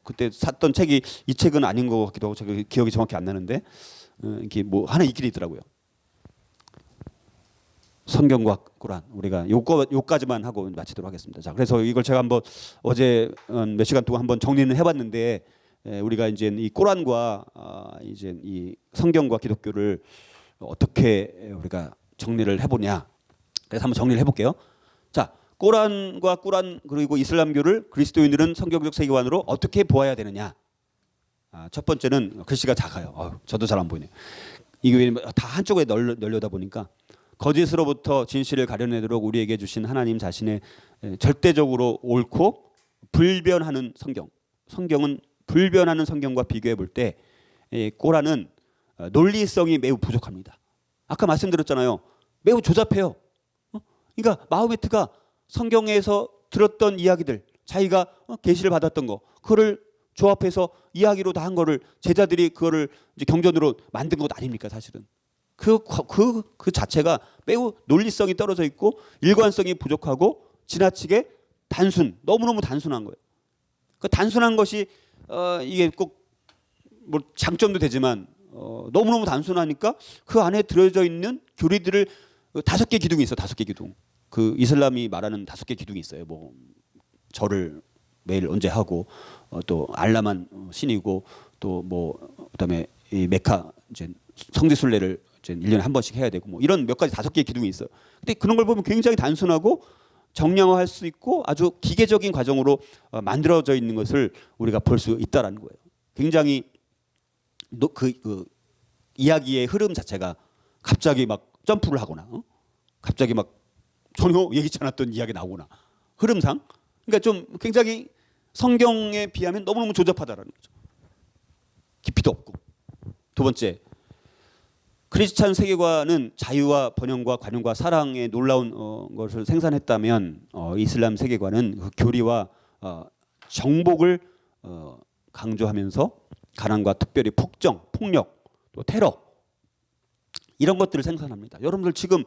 그때 샀던 책이 이 책은 아닌 것 같기도 하고 제가 기억이 정확히 안 나는데 이게 뭐 하나 있긴 있더라고요. 성경과 꾸란 우리가 요까지만 하고 마치도록 하겠습니다. 자, 그래서 이걸 제가 한번 어제 몇 시간 동안 한번 정리는 해봤는데 우리가 이제 이 꾸란과 이제 이 성경과 기독교를 어떻게 우리가 정리를 해보냐. 그래서 한번 정리를 해볼게요. 자, 꾸란과 꾸란 그리고 이슬람교를 그리스도인들은 성경적 세계관으로 어떻게 보아야 되느냐. 첫 번째는 글씨가 작아요. 저도 잘 안 보이네요. 이게 다 한쪽에 널려다 보니까 거짓으로부터 진실을 가려내도록 우리에게 주신 하나님 자신의 절대적으로 옳고 불변하는 성경. 성경은 불변하는 성경과 비교해 볼 때 꾸란은 논리성이 매우 부족합니다. 아까 말씀드렸잖아요. 매우 조잡해요. 그러니까 마호메트가 성경에서 들었던 이야기들, 자기가 계시를 받았던 거, 그거를 조합해서 이야기로 다 한 거를 제자들이 그거를 이제 경전으로 만든 것 아닙니까, 사실은? 그 자체가 매우 논리성이 떨어져 있고 일관성이 부족하고 지나치게 너무너무 단순한 거예요. 그 단순한 것이 이게 꼭 뭐 장점도 되지만 너무너무 단순하니까 그 안에 들어져 있는 교리들을 5개 기둥이 있어. 5개 기둥. 그 이슬람이 말하는 5개 기둥이 있어요. 뭐 절을 매일 언제 하고 또 알라만 신이고 또 뭐 그다음에 이 메카 이제 성지 순례를 이제 1년에 한 번씩 해야 되고 뭐 이런 몇 가지 5개의 기둥이 있어요. 근데 그런 걸 보면 굉장히 단순하고 정량화할 수 있고 아주 기계적인 과정으로 만들어져 있는 것을 우리가 볼 수 있다라는 거예요. 굉장히 그 이야기의 흐름 자체가 갑자기 막 점프를 하거나 갑자기 막 전혀 예기치 않았던 이야기 나오거나 흐름상 그러니까 좀 굉장히 성경에 비하면 너무너무 조잡하다라는 거죠. 깊이도 없고. 두 번째, 크리스찬 세계관은 자유와 번영과 관용과 사랑의 놀라운 것을 생산했다면 이슬람 세계관은 그 교리와 정복을 강조하면서 가난과 특별히 폭정, 폭력, 또 테러 이런 것들을 생산합니다. 여러분들 지금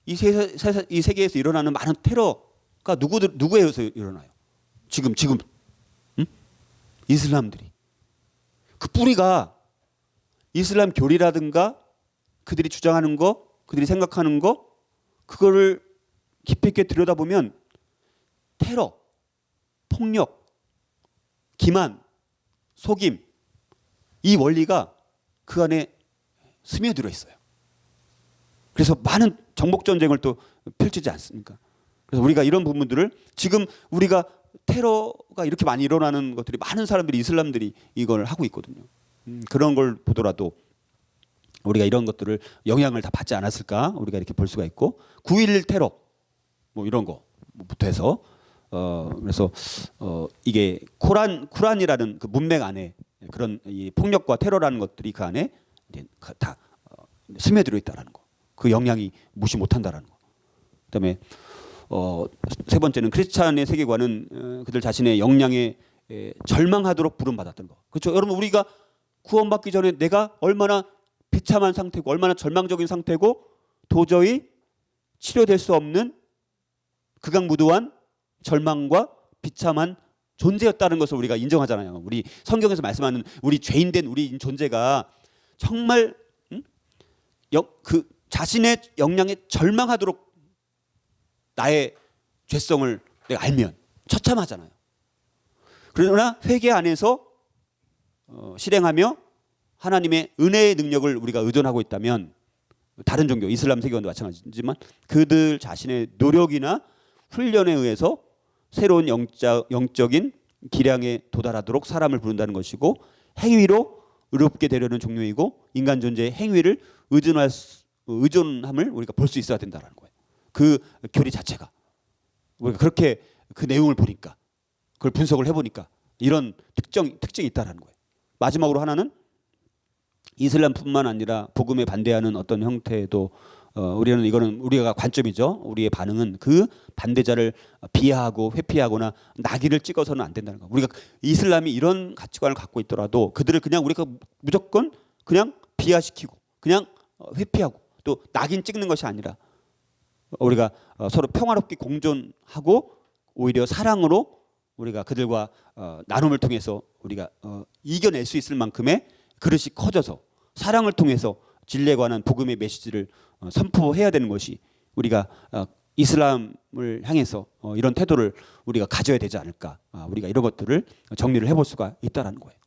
이 세계에서 일어나는 많은 테러가 누구에 의해서 일어나요? 지금 이슬람들이 그 뿌리가 이슬람 교리라든가 그들이 주장하는 거, 그들이 생각하는 거 그거를 깊이 있게 들여다보면 테러, 폭력, 기만, 속임 이 원리가 그 안에 스며들어 있어요. 그래서 많은 정복 전쟁을 또 펼치지 않습니까? 그래서 우리가 이런 부분들을 지금 우리가 테러가 이렇게 많이 일어나는 것들이 많은 사람들이 이슬람들이 이걸 하고 있거든요. 그런 걸 보더라도 우리가 이런 것들을 영향을 다 받지 않았을까 우리가 이렇게 볼 수가 있고 9.11 테러 뭐 이런 거부터 해서 그래서 이게 쿠란이라는 그 문맥 안에 그런 이 폭력과 테러라는 것들이 그 안에 다 스며들어 있다라는 거. 그 영향이 무시 못한다라는 거. 그다음에 세 번째는 크리스찬의 세계관은 그들 자신의 역량에 절망하도록 부름받았던 거. 그렇죠? 여러분 우리가 구원받기 전에 내가 얼마나 비참한 상태고 얼마나 절망적인 상태고 도저히 치료될 수 없는 극악무도한 절망과 비참한 존재였다는 것을 우리가 인정하잖아요. 우리 성경에서 말씀하는 우리 죄인된 우리 존재가 정말 그 자신의 역량에 절망하도록 나의 죄성을 내가 알면 처참하잖아요. 그러나 회개 안에서 실행하며 하나님의 은혜의 능력을 우리가 의존하고 있다면 다른 종교 이슬람 세계관도 마찬가지지만 그들 자신의 노력이나 훈련에 의해서 새로운 영적인 기량에 도달하도록 사람을 부른다는 것이고 행위로 의롭게 되려는 종교이고 인간 존재의 행위를 의존함을 우리가 볼 수 있어야 된다는 거예요. 그 교리 자체가 우리가 그렇게 그 내용을 보니까 그걸 분석을 해보니까 이런 특징이 있다라는 거예요. 마지막으로 하나는 이슬람뿐만 아니라 복음에 반대하는 어떤 형태도 우리는 이거는 우리가 관점이죠. 우리의 반응은 그 반대자를 비하하고 회피하거나 낙인을 찍어서는 안 된다는 거. 우리가 이슬람이 이런 가치관을 갖고 있더라도 그들을 그냥 우리가 무조건 그냥 비하시키고 그냥 회피하고 또 낙인 찍는 것이 아니라 우리가 서로 평화롭게 공존하고 오히려 사랑으로 우리가 그들과 나눔을 통해서 우리가 이겨낼 수 있을 만큼의 그릇이 커져서 사랑을 통해서 진리에 관한 복음의 메시지를 선포해야 되는 것이 우리가 이슬람을 향해서 이런 태도를 우리가 가져야 되지 않을까. 우리가 이런 것들을 정리를 해볼 수가 있다라는 거예요.